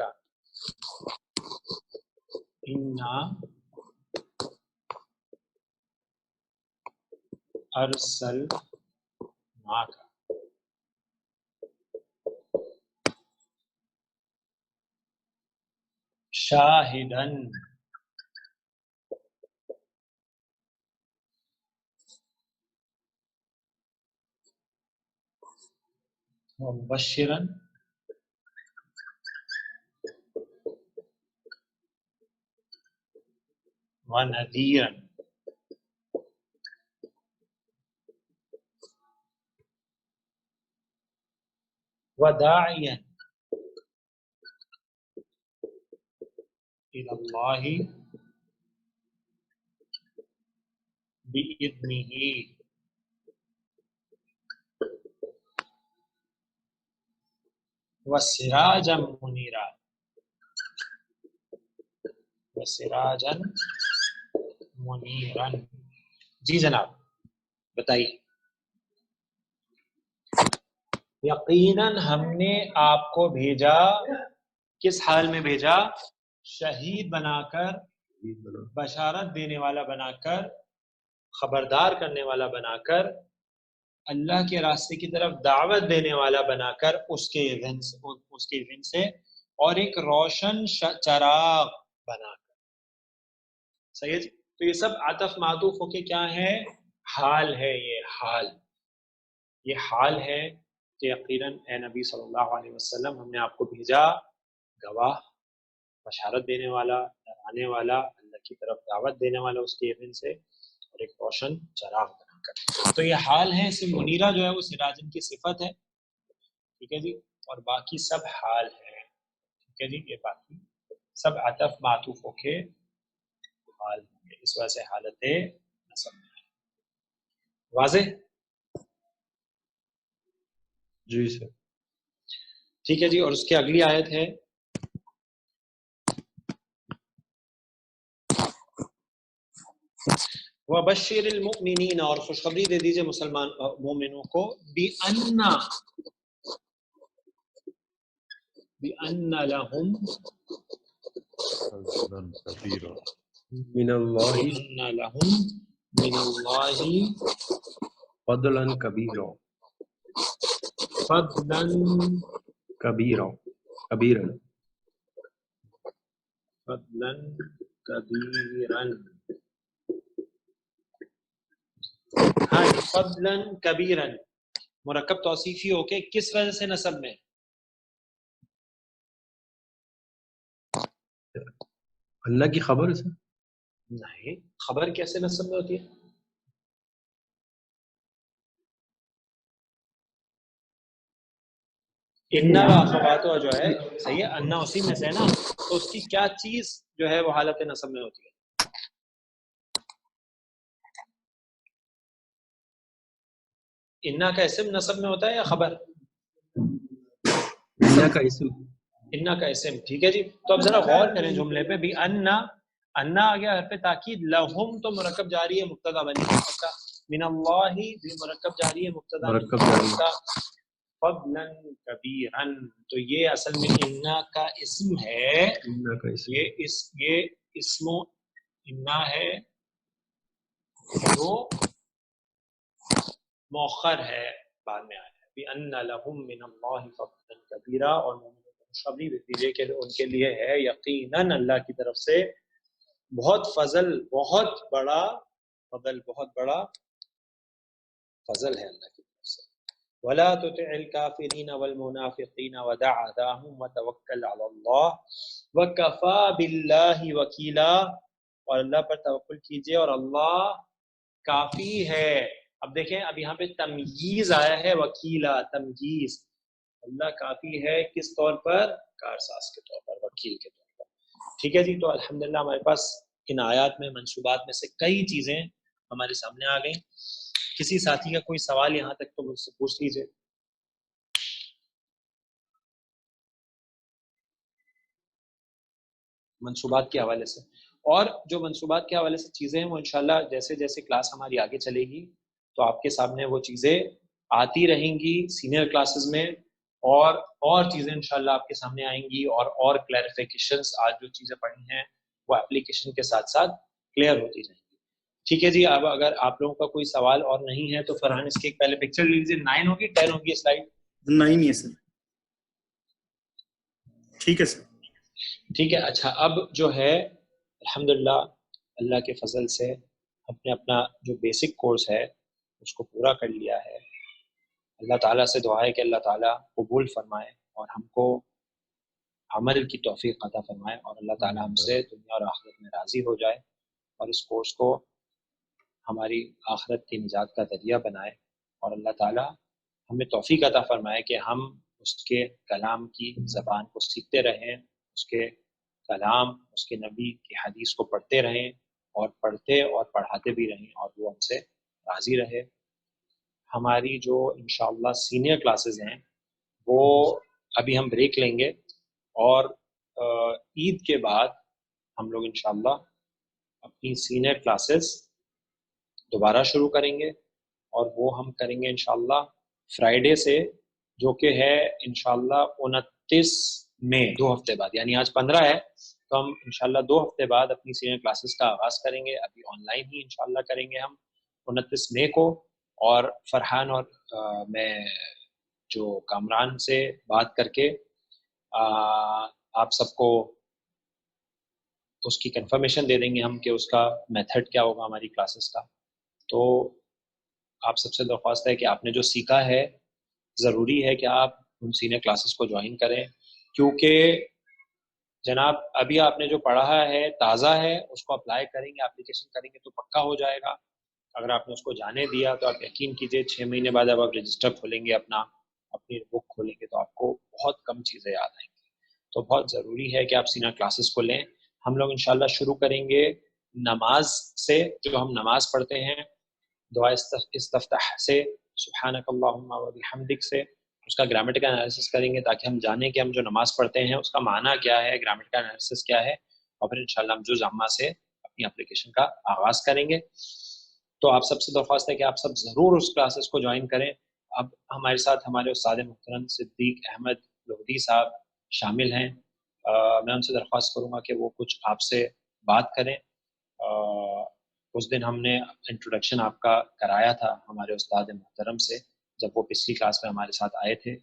شاہدن ومبشرا ونذیرا. وداعیا الی اللہ بإذنہ وسراجا منیرا. وسراجا منیرا. جی جناب بتائیے. یقیناً ہم نے آپ کو بھیجا کس حال میں بھیجا؟ شہید بنا کر، بشارت دینے والا بنا کر، خبردار کرنے والا بنا کر، اللہ کے راستے کی طرف دعوت دینے والا بنا کر، اس کے اذن سے، اور ایک روشن چراغ بنا کر. صحیح ہے جی. تو یہ سب عطف معطوف ہو کے کیا ہے؟ حال ہے. یہ حال ہے کہ یقیناً اے نبی صلی اللہ علیہ وسلم ہم نے آپ کو بھیجا گواہ، بشارت دینے والا، ڈرانے والا، اللہ کی طرف دعوت دینے والا اس کے اذن سے، اور ایک روشن چراغ بنا کر. تو یہ حال ہے. اسم منیرہ جو ہے وہ سراجن کی صفت ہے. ٹھیک ہے جی. اور باقی سب حال ہے. ٹھیک ہے جی. یہ باقی سب عطف معطوف ہو کے حال ہے. اس وجہ سے حالت نصب ہے. واضح؟ جی سر. ٹھیک ہے جی. اور اس کی اگلی آیت ہے وَبَشِّرِ الْمُؤْمِنِينَ، اور خوشخبری دے دیجئے مسلمان مومنوں کو، بِأَنَّ لَهُم من اللہ بِأَنَّ لَهُم مِّنَ اللَّهِ فضلا کبیرا، فضلا کبیرا، فضلا کبیرا. ہاں، فضلا کبیرا مرکب توصیفی ہو کے کس وجہ سے نصب میں؟ اللہ کی خبر سے. نہیں، خبر کیسے نصب میں ہوتی ہے؟ انا واخواتہ جو ہے، صحیح ہے، انا اسی میں سے ہے نا. تو اس کی کیا چیز جو ہے وہ حالت نصب میں ہوتی ہے؟ انا کا اسم نصب میں ہوتا ہے یا خبر؟ اللہ کا اسم. انا کا اسم. ٹھیک ہے جی. تو اب ذرا غور کریں جملے پہ. بھی انا آ گیا حرف تاکید، لہم تو مرکب جاری ہے مبتدا بنی کا، من اللہ بھی مرکب جاری ہے مبتدا کا، فضلا کبیرا تو یہ اصل میں انا کا اسم ہے. اللہ کا اسم. یہ اسم انا ہے جو مؤخر ہے، بعد میں آیا ہے. بِأَنَّ لَهُم مِّنَ اللَّهِ فَضْلًا كَبِيرًا، اور مومنوں کو خوشخبری دیجیے کہ ان کے لیے ہے یقیناً اللہ کی طرف سے بہت فضل، بہت بڑا فضل، بہت بڑا فضل ہے اللہ کی طرف سے. وَلَا تُطِعِ الْكَافِرِينَ وَالْمُنَافِقِينَ وَدَعْ أَذَاهُمْ وَتَوَكَّلْ عَلَى اللَّهِ وَكَفَى بِاللَّهِ وَكِيلًا، اور اللہ پر توکل کیجیے اور اللہ کافی ہے. اب دیکھیں، اب یہاں پہ تمییز آیا ہے، وکیلا، تمییز. اللہ کافی ہے کس طور پر؟ کارساز کے طور پر، وکیل کے طور پر. ٹھیک ہے جی. تو الحمدللہ ہمارے پاس ان آیات میں منصوبات میں سے کئی چیزیں ہمارے سامنے آ گئیں. کسی ساتھی کا کوئی سوال یہاں تک تو مجھ سے پوچھ لیجیے. منصوبات کے حوالے سے، اور جو منصوبات کے حوالے سے چیزیں ہیں وہ انشاءاللہ جیسے جیسے کلاس ہماری آگے چلے گی تو آپ کے سامنے وہ چیزیں آتی رہیں گی سینئر کلاسز میں، اور چیزیں انشاءاللہ آپ کے سامنے آئیں گی، اور کلیریفیکیشنز آج جو چیزیں پڑھی ہیں وہ اپلیکیشن کے ساتھ ساتھ کلیئر ہوتی رہیں گی. ٹھیک ہے جی. اب اگر آپ لوگوں کا کوئی سوال اور نہیں ہے تو فرحان اس کی ایک پہلے پکچر لے لیجیے. 9 ہوگی 10 ہوگی سلائیڈ؟ 9 ہی ہے سر. ٹھیک ہے سر. ٹھیک ہے. اچھا، اب جو ہے الحمدللہ اللہ کے فضل سے ہم نے اپنا جو بیسک کورس ہے اس کو پورا کر لیا ہے. اللہ تعالیٰ سے دعا ہے کہ اللہ تعالیٰ قبول فرمائے اور ہم کو عمل کی توفیق عطا فرمائے، اور اللہ تعالیٰ ہم سے دنیا اور آخرت میں راضی ہو جائے، اور اس کورس کو ہماری آخرت کی نجات کا ذریعہ بنائے، اور اللہ تعالیٰ ہمیں توفیق عطا فرمائے کہ ہم اس کے کلام کی زبان کو سیکھتے رہیں، اس کے کلام، اس کے نبی کی حدیث کو پڑھتے رہیں، اور پڑھتے اور پڑھاتے بھی رہیں، اور وہ ہم سے راضی رہے. ہماری جو انشاءاللہ سینئر کلاسز ہیں وہ ابھی ہم بریک لیں گے، اور عید کے بعد ہم لوگ انشاءاللہ اپنی سینئر کلاسز دوبارہ شروع کریں گے، اور وہ ہم کریں گے انشاءاللہ فرائیڈے سے، جو کہ ہے انشاءاللہ 29 میں 2 ہفتے بعد، یعنی آج 15 ہے تو ہم انشاءاللہ 2 ہفتے بعد اپنی سینئر کلاسز کا آغاز کریں گے. ابھی آن لائن ہی انشاءاللہ کریں گے ہم 29 مئی کو. اور فرحان اور میں جو کامران سے بات کر کے آپ سب کو اس کی کنفرمیشن دے دیں گے ہم کہ اس کا میتھڈ کیا ہوگا ہماری کلاسز کا. تو آپ سب سے درخواست ہے کہ آپ نے جو سیکھا ہے ضروری ہے کہ آپ ان سینئر کلاسز کو جوائن کریں، کیونکہ جناب ابھی آپ نے جو پڑھا ہے تازہ ہے، اس کو اپلائی کریں گے، اپلیکیشن کریں گے تو پکا ہو جائے گا. اگر آپ نے اس کو جانے دیا تو آپ یقین کیجئے 6 مہینے بعد اب آپ رجسٹر کھولیں گے اپنی بک کھولیں گے تو آپ کو بہت کم چیزیں یاد آئیں گی. تو بہت ضروری ہے کہ آپ سینئر کلاسز کو لیں. ہم لوگ انشاءاللہ شروع کریں گے نماز سے، جو ہم نماز پڑھتے ہیں دعا استفتاح سے، سبحانک اللہم و بحمدک سے، اس کا گرامیٹیکل انالیسس کریں گے تاکہ ہم جانیں کہ ہم جو نماز پڑھتے ہیں اس کا معنی کیا ہے، گرامیٹیکل انالیسس کیا ہے، اور پھر انشاءاللہ ہم جز عامہ سے اپنی اپلیکیشن کا آغاز کریں گے. تو آپ سب سے درخواست ہے کہ آپ سب ضرور اس کلاسز کو جوائن کریں. اب ہمارے ساتھ ہمارے استاد محترم صدیق احمد لودھی صاحب شامل ہیں. میں ان سے درخواست کروں گا کہ وہ کچھ آپ سے بات کریں. اس دن ہم نے انٹروڈکشن آپ کا کرایا تھا ہمارے استاد محترم سے جب وہ پچھلی کلاس میں ہمارے ساتھ آئے تھے.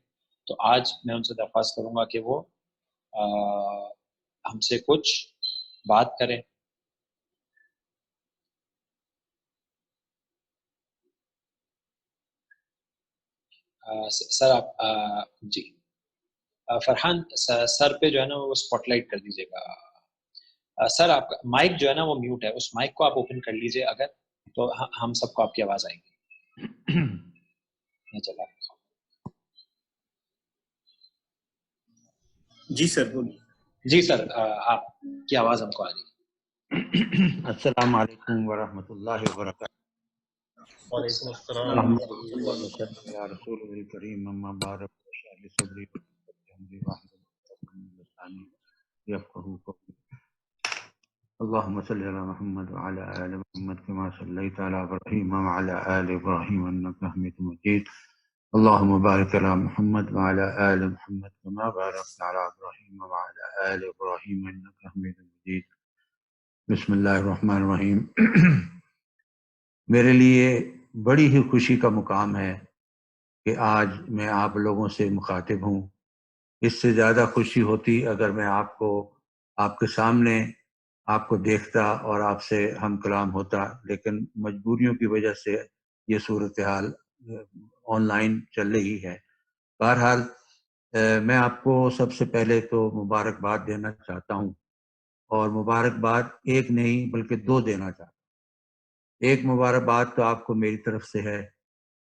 تو آج میں ان سے درخواست کروں گا کہ وہ ہم سے کچھ بات کریں. سر آپ جی فرحان سر پہ جو ہے نا وہ اسپاٹ لائٹ کر دیجیے گا. سر آپ کا مائک جو ہے نا وہ میوٹ ہے، اس مائک کو آپ اوپن کر لیجیے اگر، تو ہم سب کو آپ کی آواز آئے گی. چلا جی سر بولیے. جی سر آپ کی آواز ہم کو آ رہی ہے. السلام علیکم ورحمۃ اللہ وبرکاتہ. وعلیکم السلام اللہم ورحمۃ صلی اللہ وبرکاتہ. وسلم علی رسول الکریم اما بعد فاشرح لی صدری ویسر لی امری واحلل عقدۃ من لسانی یفقهوا قولی. اللهم صل على محمد وعلى آل محمد كما صليت على إبراهيم وعلى آل إبراهيم إنك حميد مجيد. اللهم بارك على محمد وعلى آل محمد كما باركت على إبراهيم وعلى آل إبراهيم إنك حميد مجيد. بسم اللہ الرحمن الرحیم. میرے لیے بڑی ہی خوشی کا مقام ہے کہ آج میں آپ لوگوں سے مخاطب ہوں. اس سے زیادہ خوشی ہوتی اگر میں آپ کے سامنے آپ کو دیکھتا اور آپ سے ہم کلام ہوتا، لیکن مجبوریوں کی وجہ سے یہ صورتحال آن لائن چل رہی ہے. بہرحال میں آپ کو سب سے پہلے تو مبارکباد دینا چاہتا ہوں، اور مبارکباد ایک نہیں بلکہ 2 دینا چاہتا ہوں. ایک مبارکباد تو آپ کو میری طرف سے ہے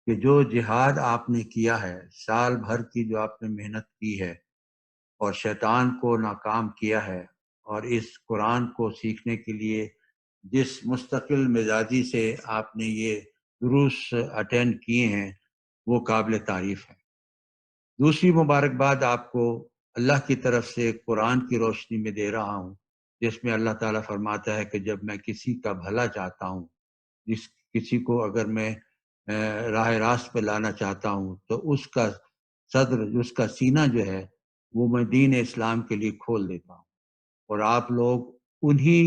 کہ جو جہاد آپ نے کیا ہے، سال بھر کی جو آپ نے محنت کی ہے اور شیطان کو ناکام کیا ہے، اور اس قرآن کو سیکھنے کے لیے جس مستقل مزاجی سے آپ نے یہ دروس اٹینڈ کیے ہیں وہ قابل تعریف ہے. دوسری مبارکباد آپ کو اللہ کی طرف سے قرآن کی روشنی میں دے رہا ہوں، جس میں اللہ تعالیٰ فرماتا ہے کہ جب میں کسی کا بھلا چاہتا ہوں، کسی کو اگر میں راہ راست پہ لانا چاہتا ہوں، تو اس کا صدر، اس کا سینہ جو ہے وہ میں دین اسلام کے لیے کھول دیتا ہوں. اور آپ لوگ انہی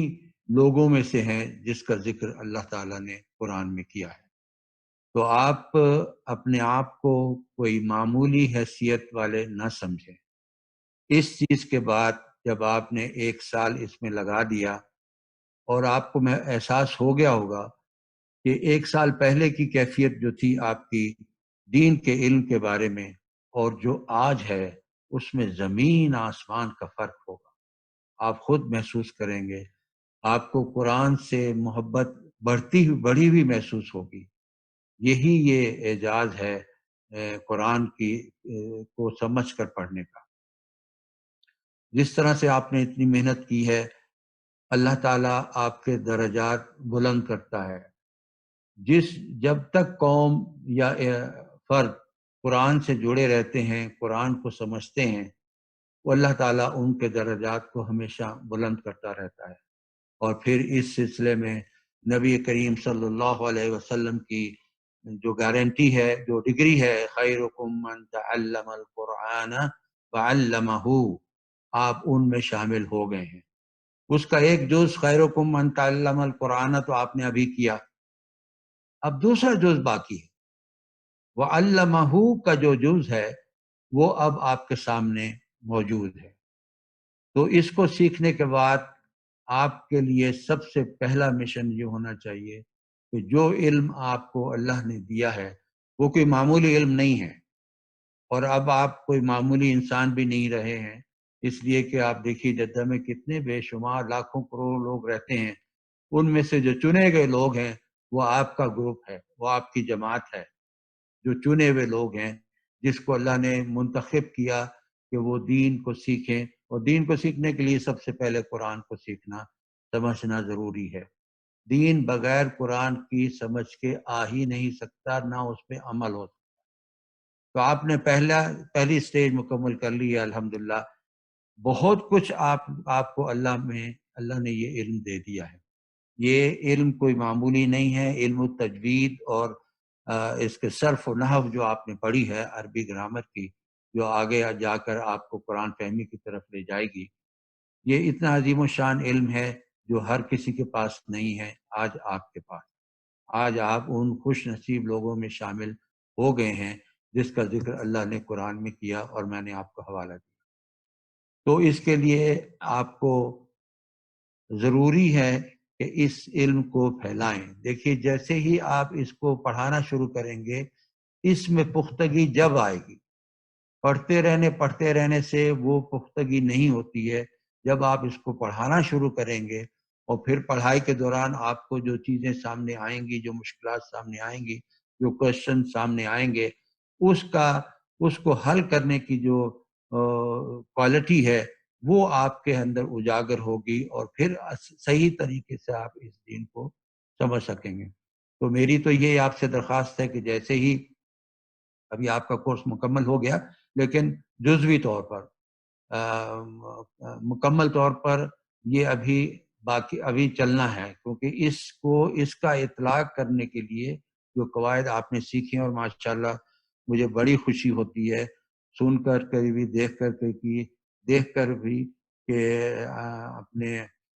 لوگوں میں سے ہیں جس کا ذکر اللہ تعالیٰ نے قرآن میں کیا ہے. تو آپ اپنے آپ کو کوئی معمولی حیثیت والے نہ سمجھیں. اس چیز کے بعد جب آپ نے 1 سال اس میں لگا دیا اور آپ کو میں احساس ہو گیا ہوگا کہ 1 سال پہلے کی کیفیت جو تھی آپ کی دین کے علم کے بارے میں اور جو آج ہے اس میں زمین آسمان کا فرق ہوگا. آپ خود محسوس کریں گے، آپ کو قرآن سے محبت بڑھی ہوئی محسوس ہوگی. یہی یہ اعجاز ہے قرآن کو سمجھ کر پڑھنے کا. جس طرح سے آپ نے اتنی محنت کی ہے، اللہ تعالیٰ آپ کے درجات بلند کرتا ہے. جب تک قوم یا فرد قرآن سے جڑے رہتے ہیں، قرآن کو سمجھتے ہیں، وہ اللہ تعالیٰ ان کے درجات کو ہمیشہ بلند کرتا رہتا ہے. اور پھر اس سلسلے میں نبی کریم صلی اللہ علیہ وسلم کی جو گارنٹی ہے، جو ڈگری ہے، خیرکم من تعلم القرآن وعلمہ، آپ ان میں شامل ہو گئے ہیں۔ اس کا ایک جز خیرکم من تعلم القرآن تو آپ نے ابھی کیا، اب دوسرا جز باقی ہے، وَعَلَّمَهُ کا جو جز ہے وہ اب آپ کے سامنے موجود ہے۔ تو اس کو سیکھنے کے بعد آپ کے لیے سب سے پہلا مشن یہ ہونا چاہیے کہ جو علم آپ کو اللہ نے دیا ہے وہ کوئی معمولی علم نہیں ہے، اور اب آپ کوئی معمولی انسان بھی نہیں رہے ہیں، اس لیے کہ آپ دیکھیے جدہ میں کتنے بے شمار لاکھوں کروڑ لوگ رہتے ہیں، ان میں سے جو چنے گئے لوگ ہیں وہ آپ کا گروپ ہے، وہ آپ کی جماعت ہے، جو چنے ہوئے لوگ ہیں جس کو اللہ نے منتخب کیا کہ وہ دین کو سیکھیں، اور دین کو سیکھنے کے لیے سب سے پہلے قرآن کو سیکھنا سمجھنا ضروری ہے۔ دین بغیر قرآن کی سمجھ کے آ ہی نہیں سکتا، نہ اس پہ عمل ہو سکتا۔ تو آپ نے پہلی سٹیج مکمل کر لی ہے الحمدللہ۔ بہت کچھ آپ کو اللہ نے یہ علم دے دیا ہے۔ یہ علم کوئی معمولی نہیں ہے، علم التجوید اور اس کے صرف و نحو جو آپ نے پڑھی ہے عربی گرامر کی، جو آگے جا کر آپ کو قرآن فہمی کی طرف لے جائے گی، یہ اتنا عظیم و شان علم ہے جو ہر کسی کے پاس نہیں ہے، آج آپ کے پاس۔ آج آپ ان خوش نصیب لوگوں میں شامل ہو گئے ہیں جس کا ذکر اللہ نے قرآن میں کیا اور میں نے آپ کو حوالہ دیا۔ تو اس کے لیے آپ کو ضروری ہے کہ اس علم کو پھیلائیں۔ دیکھیے جیسے ہی آپ اس کو پڑھانا شروع کریں گے، اس میں پختگی جب آئے گی، پڑھتے رہنے سے وہ پختگی نہیں ہوتی ہے۔ جب آپ اس کو پڑھانا شروع کریں گے اور پھر پڑھائی کے دوران آپ کو جو چیزیں سامنے آئیں گی، جو مشکلات سامنے آئیں گی، جو کوشچن سامنے آئیں گے، اس کو حل کرنے کی جو کوالٹی ہے وہ آپ کے اندر اجاگر ہوگی، اور پھر صحیح طریقے سے آپ اس دین کو سمجھ سکیں گے۔ تو میری تو یہ آپ سے درخواست ہے کہ جیسے ہی ابھی آپ کا کورس مکمل ہو گیا، لیکن جزوی طور پر مکمل طور پر یہ ابھی چلنا ہے، کیونکہ اس کا اطلاق کرنے کے لیے جو قواعد آپ نے سیکھے، اور ماشاءاللہ مجھے بڑی خوشی ہوتی ہے سن کر بھی، دیکھ کر بھی کہ اپنے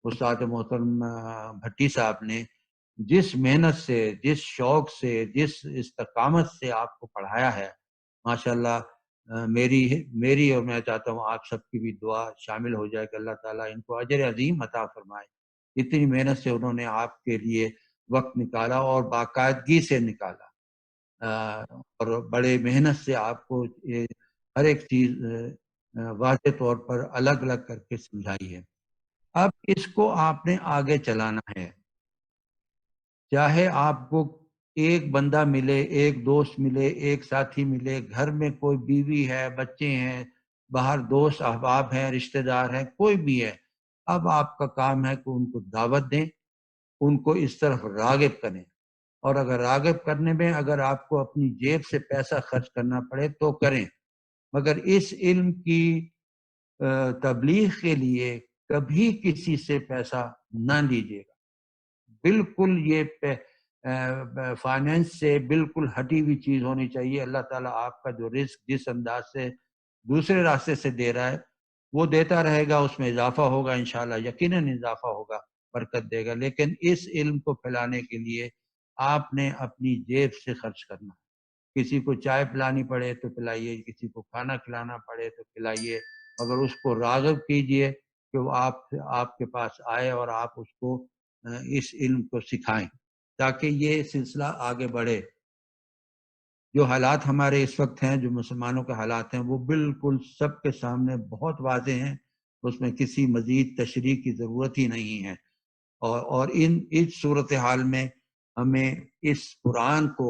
استاد محترم بھٹی صاحب نے جس محنت سے، جس شوق سے، جس استقامت سے آپ کو پڑھایا ہے، ماشاءاللہ میری اور میں چاہتا ہوں آپ سب کی بھی دعا شامل ہو جائے کہ اللہ تعالیٰ ان کو اجر عظیم عطا فرمائے۔ اتنی محنت سے انہوں نے آپ کے لیے وقت نکالا اور باقاعدگی سے نکالا، اور بڑے محنت سے آپ کو ہر ایک چیز واضح طور پر الگ الگ کر کے سمجھائی ہے۔ اب اس کو آپ نے آگے چلانا ہے، چاہے آپ کو ایک بندہ ملے، ایک دوست ملے، ایک ساتھی ملے، گھر میں کوئی بیوی ہے، بچے ہیں، باہر دوست احباب ہیں، رشتہ دار ہیں، کوئی بھی ہے، اب آپ کا کام ہے کہ ان کو دعوت دیں، ان کو اس طرف راغب کریں، اور اگر راغب کرنے میں اگر آپ کو اپنی جیب سے پیسہ خرچ کرنا پڑے تو کریں، مگر اس علم کی تبلیغ کے لیے کبھی کسی سے پیسہ نہ لیجیے گا۔ بالکل یہ فائنینس سے بالکل ہٹی ہوئی چیز ہونی چاہیے۔ اللہ تعالیٰ آپ کا جو رزق جس انداز سے دوسرے راستے سے دے رہا ہے وہ دیتا رہے گا، اس میں اضافہ ہوگا انشاءاللہ، یقیناً اضافہ ہوگا، برکت دے گا، لیکن اس علم کو پھیلانے کے لیے آپ نے اپنی جیب سے خرچ کرنا ہے۔ کسی کو چائے پلانی پڑے تو پلائیے، کسی کو کھانا کھلانا پڑے تو کھلائیے، مگر اس کو راغب کیجئے کہ وہ آپ کے پاس آئے اور آپ اس کو اس علم کو سکھائیں تاکہ یہ سلسلہ آگے بڑھے۔ جو حالات ہمارے اس وقت ہیں، جو مسلمانوں کے حالات ہیں، وہ بالکل سب کے سامنے بہت واضح ہیں، اس میں کسی مزید تشریح کی ضرورت ہی نہیں ہے، اور اس صورتحال میں ہمیں اس قرآن کو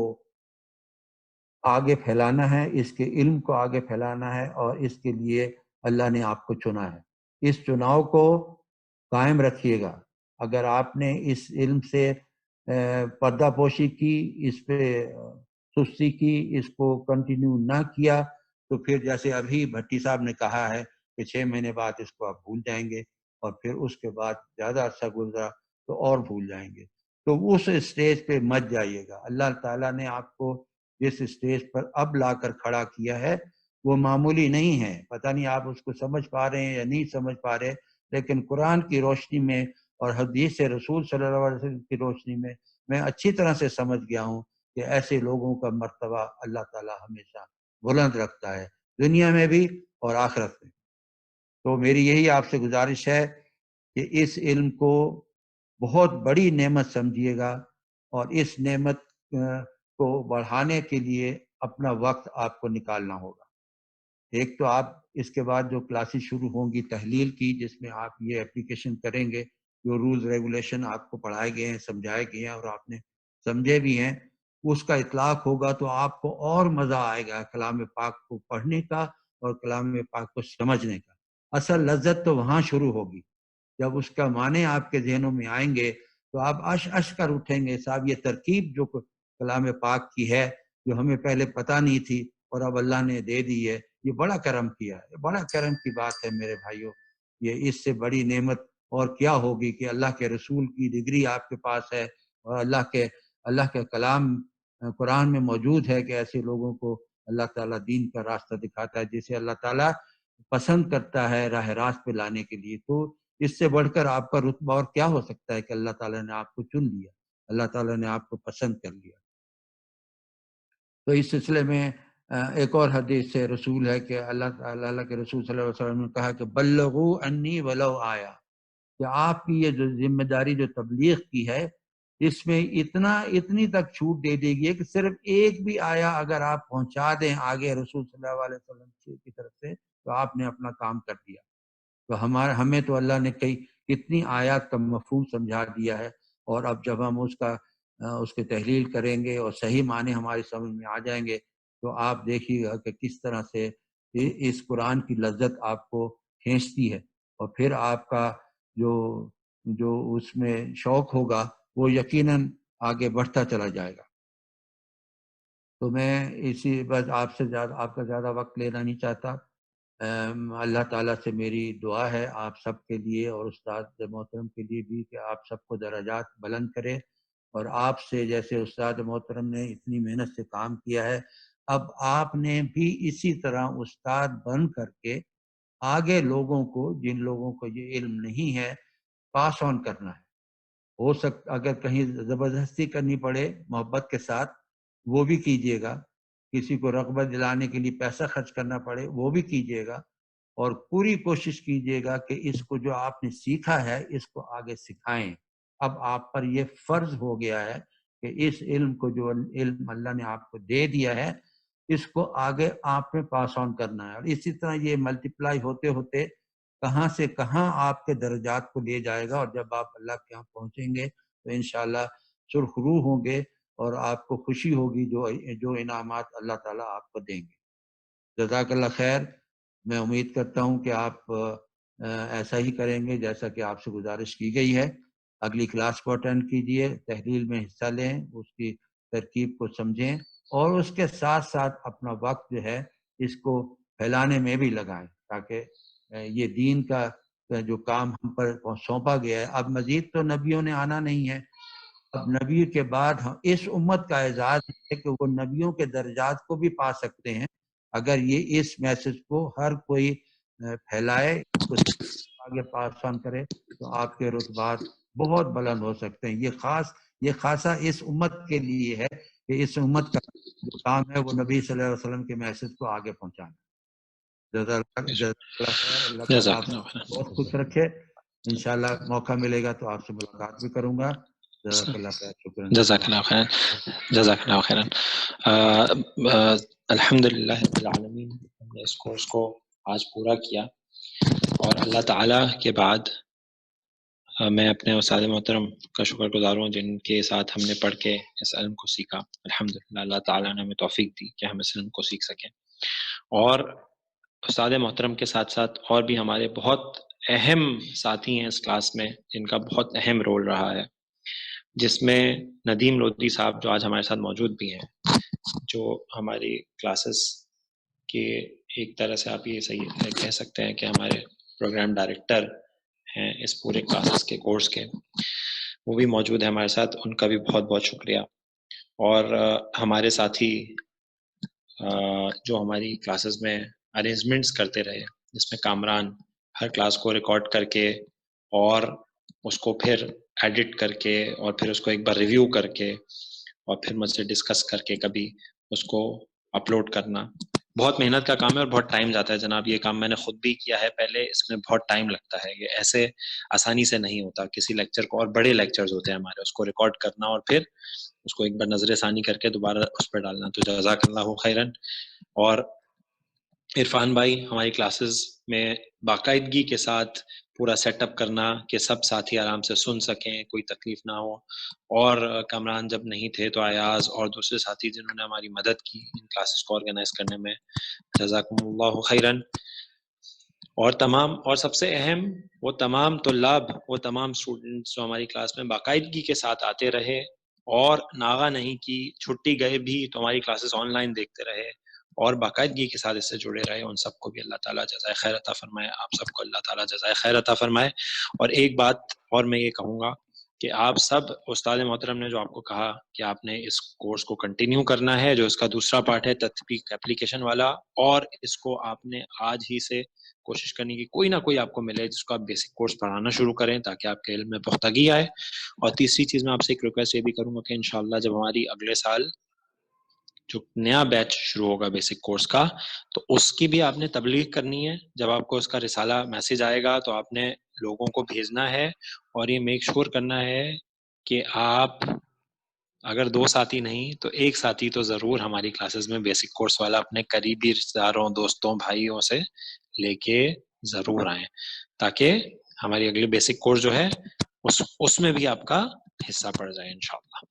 آگے پھیلانا ہے، اس کے علم کو آگے پھیلانا ہے، اور اس کے لیے اللہ نے آپ کو چنا ہے۔ اس چناؤ کو قائم رکھیے گا۔ اگر آپ نے اس علم سے پردہ پوشی کی، اس پہ سستی کی، اس کو کنٹینیو نہ کیا، تو پھر جیسے ابھی بھٹی صاحب نے کہا ہے کہ 6 مہینے بعد اس کو آپ بھول جائیں گے، اور پھر اس کے بعد زیادہ عرصہ گزرا تو اور بھول جائیں گے۔ تو اس اسٹیج پہ مت جائیے گا۔ اللہ تعالیٰ نے آپ کو جس اسٹیج پر اب لا کر کھڑا کیا ہے وہ معمولی نہیں ہے. پتہ نہیں آپ اس کو سمجھ پا رہے ہیں یا نہیں سمجھ پا رہے، لیکن قرآن کی روشنی میں اور حدیث رسول صلی اللہ علیہ وسلم کی روشنی میں اچھی طرح سے سمجھ گیا ہوں کہ ایسے لوگوں کا مرتبہ اللہ تعالیٰ ہمیشہ بلند رکھتا ہے، دنیا میں بھی اور آخرت میں. تو میری یہی آپ سے گزارش ہے کہ اس علم کو بہت بڑی نعمت سمجھیے گا، اور اس نعمت کو بڑھانے کے لیے اپنا وقت آپ کو نکالنا ہوگا. ایک تو آپ اس کے بعد جو کلاسز شروع ہوں گی تحلیل کی، جس میں آپ یہ اپلیکیشن کریں گے، جو رولز ریگولیشن آپ کو پڑھائے گئے ہیں، سمجھائے گئے ہیں اور آپ نے سمجھے بھی ہیں، اس کا اطلاق ہوگا تو آپ کو اور مزہ آئے گا کلام پاک کو پڑھنے کا اور کلام پاک کو سمجھنے کا. اصل لذت تو وہاں شروع ہوگی جب اس کا معنی آپ کے ذہنوں میں آئیں گے تو آپ اش کر اٹھیں گے، صاحب یہ ترکیب جو کلام پاک کی ہے جو ہمیں پہلے پتہ نہیں تھی اور اب اللہ نے دے دی ہے، یہ بڑا کرم کیا ہے، بڑا کرم کی بات ہے میرے بھائیوں. یہ اس سے بڑی نعمت اور کیا ہوگی کہ اللہ کے رسول کی ڈگری آپ کے پاس ہے اور اللہ کے کلام قرآن میں موجود ہے کہ ایسے لوگوں کو اللہ تعالیٰ دین کا راستہ دکھاتا ہے جسے اللہ تعالیٰ پسند کرتا ہے راہ راست پہ لانے کے لیے. تو اس سے بڑھ کر آپ کا رتبہ اور کیا ہو سکتا ہے کہ اللہ تعالیٰ نے آپ کو چن لیا، اللہ تعالیٰ نے آپ کو پسند کر لیا. تو اس سلسلے میں ایک اور حدیث سے رسول ہے کہ اللہ کے رسول صلی اللہ علیہ وسلم نے کہا کہ بلغوا انی ولو آیا، کہ آپ کی یہ جو ذمہ داری جو تبلیغ کی ہے اس میں اتنی تک چھوٹ دے دی گئی ہے کہ صرف ایک بھی آیا اگر آپ پہنچا دیں آگے رسول صلی اللہ علیہ وسلم کی طرف سے تو آپ نے اپنا کام کر دیا. تو ہمیں تو اللہ نے کتنی آیات کا مفہوم سمجھا دیا ہے، اور اب جب ہم اس کے تحلیل کریں گے اور صحیح معنی ہماری سمجھ میں آ جائیں گے تو آپ دیکھیے گا کہ کس طرح سے اس قرآن کی لذت آپ کو کھینچتی ہے، اور پھر آپ کا جو اس میں شوق ہوگا وہ یقیناً آگے بڑھتا چلا جائے گا. تو میں اسی بس آپ کا زیادہ وقت لینا نہیں چاہتا. اللہ تعالیٰ سے میری دعا ہے آپ سب کے لیے اور استاد محترم کے لیے بھی کہ آپ سب کو درجات بلند کرے، اور آپ سے جیسے استاد محترم نے اتنی محنت سے کام کیا ہے، اب آپ نے بھی اسی طرح استاد بن کر کے آگے لوگوں کو، جن لوگوں کو یہ علم نہیں ہے، پاس آن کرنا ہے. ہو سکتا اگر کہیں زبردستی کرنی پڑے محبت کے ساتھ وہ بھی کیجیے گا، کسی کو رغبت دلانے کے لیے پیسہ خرچ کرنا پڑے وہ بھی کیجیے گا، اور پوری کوشش کیجیے گا کہ اس کو جو آپ نے سیکھا ہے اس کو آگے سکھائیں. اب آپ پر یہ فرض ہو گیا ہے کہ اس علم کو، جو علم اللہ نے آپ کو دے دیا ہے، اس کو آگے آپ میں پاس آن کرنا ہے. اور اسی طرح یہ ملٹیپلائی ہوتے ہوتے کہاں سے کہاں آپ کے درجات کو لے جائے گا، اور جب آپ اللہ کے یہاں پہنچیں گے تو انشاءاللہ سرخ روح ہوں گے اور آپ کو خوشی ہوگی جو انعامات اللہ تعالیٰ آپ کو دیں گے. جزاک اللہ خیر. میں امید کرتا ہوں کہ آپ ایسا ہی کریں گے جیسا کہ آپ سے گزارش کی گئی ہے. اگلی کلاس کو اٹینڈ کیجئے، تحلیل میں حصہ لیں، اس کی ترکیب کو سمجھیں، اور اس کے ساتھ ساتھ اپنا وقت جو ہے اس کو پھیلانے میں بھی لگائیں، تاکہ یہ دین کا جو کام ہم پر سونپا گیا ہے. اب مزید تو نبیوں نے آنا نہیں ہے، اب نبی کے بعد اس امت کا اعزاز ہے کہ وہ نبیوں کے درجات کو بھی پا سکتے ہیں اگر یہ اس میسج کو ہر کوئی پھیلائے، آگے پاس آن کرے تو آپ کے رتبات بہت بلند ہو سکتے ہیں. یہ خاصا اس امت کے لیے ہے کہ اس امت کا جو کام ہے وہ نبی صلی اللہ علیہ وسلم کے میسج کو آگے پہنچانا. اللہ تعالیٰ آپ بہت خوش رکھے. انشاءاللہ موقع ملے گا تو آپ سے ملاقات بھی کروں گا. جزاک اللہ خیر. جزاک اللہ خیر. الحمدللہ رب العالمین، ہم نے اس کورس کو آج پورا کیا، اور اللہ تعالیٰ کے بعد میں اپنے استاد محترم کا شکر گزار ہوں جن کے ساتھ ہم نے پڑھ کے اس علم کو سیکھا. الحمدللہ اللہ تعالیٰ نے ہمیں توفیق دی کہ ہم اس علم کو سیکھ سکیں. اور استاد محترم کے ساتھ ساتھ اور بھی ہمارے بہت اہم ساتھی ہیں اس کلاس میں جن کا بہت اہم رول رہا ہے، جس میں ندیم لودھی صاحب جو آج ہمارے ساتھ موجود بھی ہیں، جو ہماری کلاسز کے ایک طرح سے آپ یہ صحیح کہہ سکتے ہیں کہ ہمارے پروگرام ڈائریکٹر ہیں اس پورے کلاسز کے کورس کے، وہ بھی موجود ہیں ہمارے ساتھ. ان کا بھی بہت بہت شکریہ. اور ہمارے ساتھی جو ہماری کلاسز میں ارینجمنٹس کرتے رہے، جس میں کامران ہر کلاس کو ریکارڈ کر کے اور اس کو پھر ایڈٹ کر کے اور پھر اس کو ایک بار ریویو کر کے اور پھر مجھ سے ڈسکس کر کے کبھی اس کو اپلوڈ کرنا بہت محنت کا کام ہے اور بہت ٹائم جاتا ہے جناب. یہ کام میں نے خود بھی کیا ہے پہلے، اس میں بہت ٹائم لگتا ہے، یہ ایسے آسانی سے نہیں ہوتا. کسی لیکچر کو، اور بڑے لیکچرز ہوتے ہیں ہمارے، اس کو ریکارڈ کرنا اور پھر اس کو ایک بار نظر ثانی کر کے دوبارہ اس پہ ڈالنا. تو جزاک اللہ خیرن. اور عرفان بھائی ہماری کلاسز میں باقاعدگی کے ساتھ پورا سیٹ اپ کرنا کہ سب ساتھی آرام سے سن سکیں، کوئی تکلیف نہ ہو. اور کامران جب نہیں تھے تو ایاز اور دوسرے ساتھی جنہوں نے ہماری مدد کی ان کلاسز کو آرگنائز کرنے میں، جزاکم اللہ خیرن. اور اور سب سے اہم وہ تمام طلاب، وہ تمام اسٹوڈنٹس جو ہماری کلاس میں باقاعدگی کے ساتھ آتے رہے اور ناغہ نہیں کی، چھٹی گئے بھی تو ہماری کلاسز آن لائن دیکھتے رہے اور باقاعدگی کے ساتھ اس سے جڑے رہے، ان سب کو بھی اللہ تعالیٰ جزائے خیر عطا فرمائے. آپ سب کو اللہ تعالیٰ جزائے خیر عطا فرمائے. اور ایک بات اور میں یہ کہوں گا کہ آپ سب، استاد محترم نے جو آپ کو کہا کہ آپ نے اس کورس کو کنٹینیو کرنا ہے، جو اس کا دوسرا پارٹ ہے تطبیق اپلیکیشن والا، اور اس کو آپ نے آج ہی سے کوشش کرنے کی کوئی نہ کوئی آپ کو ملے جس کو آپ بیسک کورس پڑھانا شروع کریں تاکہ آپ کے علم میں پختگی آئے. اور تیسری چیز میں آپ سے ایک ریکویسٹ یہ بھی کروں گا کہ انشاءاللہ جب ہماری اگلے سال جو نیا بیچ شروع ہوگا بیسک کورس کا، تو اس کی بھی آپ نے تبلیغ کرنی ہے. جب آپ کو اس کا رسالہ میسج آئے گا تو آپ نے لوگوں کو بھیجنا ہے اور یہ میک شور کرنا ہے کہ آپ اگر 2 ساتھی نہیں تو 1 ساتھی تو ضرور ہماری کلاسز میں بیسک کورس والا اپنے قریبی رشتہ داروں، دوستوں، بھائیوں سے لے کے ضرور آئیں تاکہ ہماری اگلی بیسک کورس جو ہے اس میں بھی آپ کا حصہ پڑ جائے انشاءاللہ.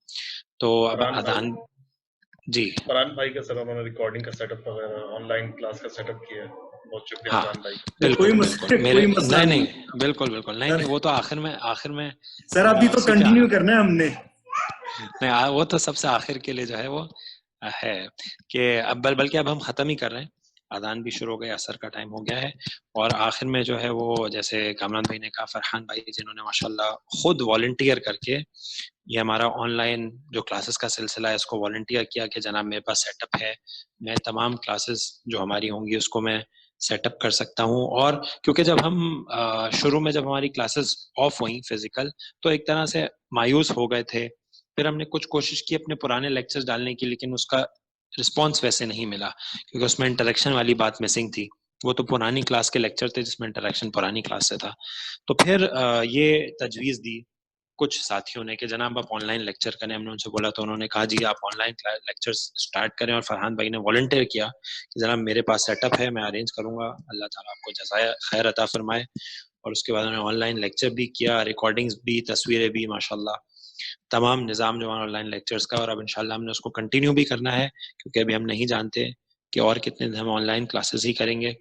تو اب اذان جی فرحان بھائی کا سر انہوں نے ریکارڈنگ کا سیٹ اپ وغیرہ آن لائن کلاس کا سیٹ اپ کیا ہے. بہت شکریہ ہاں فرحان بھائی. کوئی مسئلہ نہیں بالکل نہیں وہ تو آخر میں سر ابھی تو کنٹینیو کرنا ہے ہم نے. نہیں وہ تو سب سے آخر کے لیے جو ہے وہ ہے کہ اب بلکہ اب ہم ختم ہی کر رہے ہیں. اذان بھی شروع ہو گئی، عصر کا ٹائم ہو گیا ہے. اور آخر میں جو ہے وہ جیسے کامران بھائی نے کہا، فرحان بھائی جنہوں نے ماشاءاللہ خود والنٹیئر کر کے یہ ہمارا آن لائن جو کلاسز کا سلسلہ ہے اس کو والنٹیئر کیا کہ جناب میرے پاس سیٹ اپ ہے، میں تمام کلاسز جو ہماری ہوں گی اس کو میں سیٹ اپ کر سکتا ہوں. اور کیونکہ جب ہم شروع میں جب ہماری کلاسز آف ہوئیں فزیکل تو ایک طرح سے مایوس ہو گئے تھے. پھر ہم نے کچھ کوشش کی اپنے پرانے لیکچرز ڈالنے کی، لیکن اس کا رسپانس ویسے نہیں ملا کیونکہ اس میں انٹریکشن والی بات مسنگ تھی. وہ تو پرانی کلاس کے لیکچر تھے جس میں انٹریکشن پرانی کلاس سے تھا. تو پھر یہ تجویز دی کچھ ساتھیوں نے کہ جناب آپ آن لائن لیکچر کریں. ہم نے ان سے بولا تو انہوں نے کہا جی آپ آن لائن لیکچر سٹارٹ کریں. اور فرحان بھائی نے والنٹیئر کیا کہ جناب میرے پاس سیٹ اپ ہے، میں ارینج کروں گا، اللہ تعالیٰ آپ کو جزائے خیر عطا فرمائے. اور اس کے بعد انہوں نے آن لائن لیکچر بھی کیا، ریکارڈنگز بھی، تصویریں بھی، ماشاءاللہ تمام نظام جو آن لائن لیکچرز کا. اور اب انشاءاللہ ہم نے اس کو کنٹینیو بھی کرنا ہے کیونکہ ابھی ہم نہیں جانتے کہ اور کتنے دن ہم آن لائن کلاسز ہی کریں گے.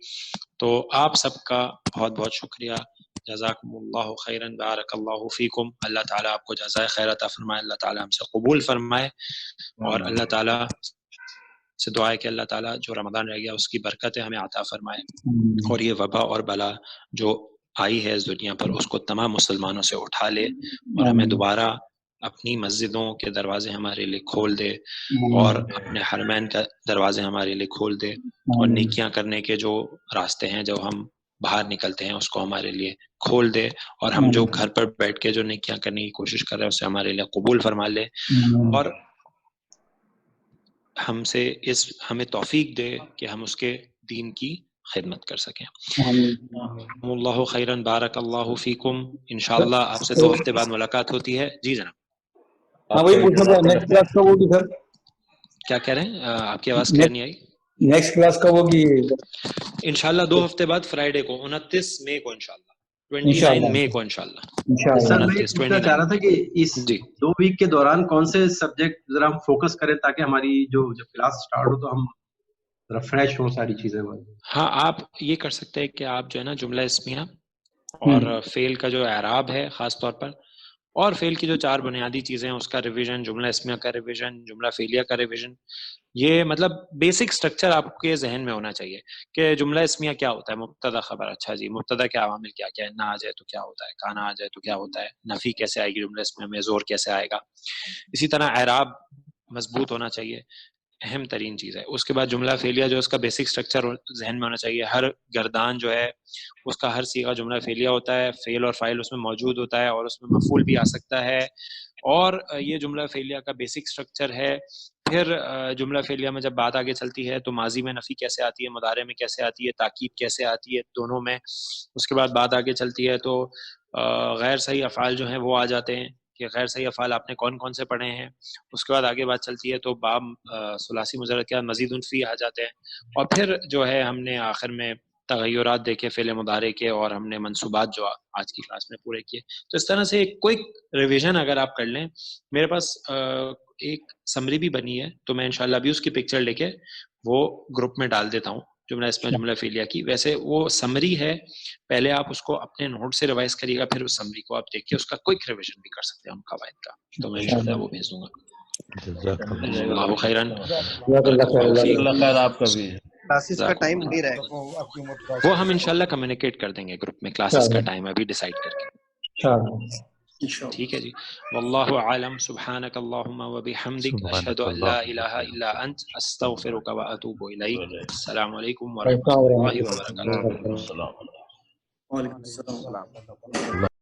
تو آپ سب کا بہت بہت شکریہ، جزاکم اللہ خیرن، بارک اللہ فیکم. اللہ تعالیٰ آپ کو جزائے خیر عطا فرمائے، اللہ تعالیٰ ہم سے قبول فرمائے. اور اللہ تعالیٰ سے دعا ہے کہ اللہ تعالیٰ جو رمضان رہ گیا اس کی برکتیں ہمیں عطا فرمائے، اور یہ وبا اور بلا جو آئی ہے اس دنیا پر اس کو تمام مسلمانوں سے اٹھا لے اور ہمیں دوبارہ اپنی مسجدوں کے دروازے ہمارے لیے کھول دے اور اپنے حرمین کا دروازے ہمارے لیے کھول دے، اور نیکیاں کرنے کے جو راستے ہیں جو ہم باہر نکلتے ہیں اس کو ہمارے لیے کھول دے، اور ہم جو گھر پر بیٹھ کے جو نیکیاں کرنے کی کوشش کر رہے ہیں اسے ہمارے لیے قبول فرما لے، اور ہمیں توفیق دے کہ ہم اس کے دین کی خدمت کر سکیں. اللہ خیرن، بارک اللہ فیکم. انشاءاللہ آپ سے 2 ہفتے بعد ملاقات ہوتی ہے. جی جناب. ہاں وہی پوچھنا تھا نیکسٹ کلاس کب ہوگی سر؟ کیا کہہ رہے ہیں؟ آپ کی آواز کلیئر نہیں آئی. نیکسٹ کلاس کب ہوگی؟ انشاءاللہ 2 ہفتے بعد فرائیڈے کو 29 مئی کو انشاءاللہ 29 مئی کو انشاءاللہ. سر میں پوچھنا چاہ رہا تھا کہ اس 2 ویک کے دوران کون سے سبجیکٹ ذرا ہم فوکس کریں تاکہ ہماری جو جب کلاس سٹارٹ ہو تو ہم ذرا فریش ہوں ساری چیزیں. ہاں آپ یہ کر سکتے ہیں کہ آپ جو ہے نا جملہ اسمیہ اور فعل کا جو اعراب ہے خاص طور پر، اور فعل کی جو 4 بنیادی چیزیں ہیں اس کا ریویژن، جملہ اسمیہ کا ریویژن، جملہ فعلیہ کا ریویژن. یہ مطلب بیسک سٹرکچر آپ کے ذہن میں ہونا چاہیے کہ جملہ اسمیہ کیا ہوتا ہے، مبتدا خبر. اچھا جی مبتدا کے عوامل کیا کیا ہے، نہ آ جائے تو کیا ہوتا ہے، کانا آ جائے تو کیا ہوتا ہے، نفی کیسے آئے گی جملہ اسمیہ میں، زور کیسے آئے گا. اسی طرح اعراب مضبوط ہونا چاہیے. اہم ترین چیز ہے. اس کے بعد جملہ فعلیہ جو اس کا بیسک سٹرکچر ذہن میں ہونا چاہیے. ہر گردان جو ہے اس کا ہر صیغہ جملہ فعلیہ ہوتا ہے, فعل اور فاعل اس میں موجود ہوتا ہے, اور اس میں مفعول بھی آ سکتا ہے, اور یہ جملہ فعلیہ کا بیسک سٹرکچر ہے. پھر جملہ فعلیہ میں جب بات آگے چلتی ہے تو ماضی میں نفی کیسے آتی ہے, مضارع میں کیسے آتی ہے, تاکید کیسے آتی ہے دونوں میں. اس کے بعد بات آگے چلتی ہے تو غیر صحیح افعال جو ہیں وہ آ جاتے ہیں کہ غیر صحیح افعال آپ نے کون کون سے پڑھے ہیں. اس کے بعد آگے بات چلتی ہے تو باب ثلاثی مضارع کے بعد مزید فی آ جاتے ہیں. اور پھر جو ہے ہم نے آخر میں تغیرات دیکھے فعل مضارع کے, اور ہم نے منصوبات جو آج کی کلاس میں پورے کیے. تو اس طرح سے ایک کوئک ریویژن اگر آپ کر لیں, میرے پاس ایک سمری بھی بنی ہے تو میں انشاءاللہ بھی اس کی پکچر لے کے وہ گروپ میں ڈال دیتا ہوں جملہ اسم جملہ فعلیہ کی. ویسے وہ سمری ہے, پہلے آپ اس کو اپنے نوٹ سے ریوائز کریے گا, پھر اس سمری کو آپ دیکھ کے اس کا کوئک ریویژن بھی کر سکتے ہیں ہم قواعد کا. تو میں انشاءاللہ وہ بھیج دوں گا. اللہ خیرن. اللہ خیر آپ کا بھی. کلاسز کا ٹائم نہیں رہے گا, وہ ہم انشاءاللہ کمیونیکیٹ کر دیں گے گروپ میں, کلاسز کا ٹائم ابھی ڈیسائیڈ کر کے. ٹھیک ہے جی. واللہ اعلم. سبحانک اللہم و بحمدک, اشہد ان لا الہ الا انت, استغفرک و اتوب الیک. السلام علیکم ورحمۃ اللہ وبرکاتہ. وعلیکم السلام.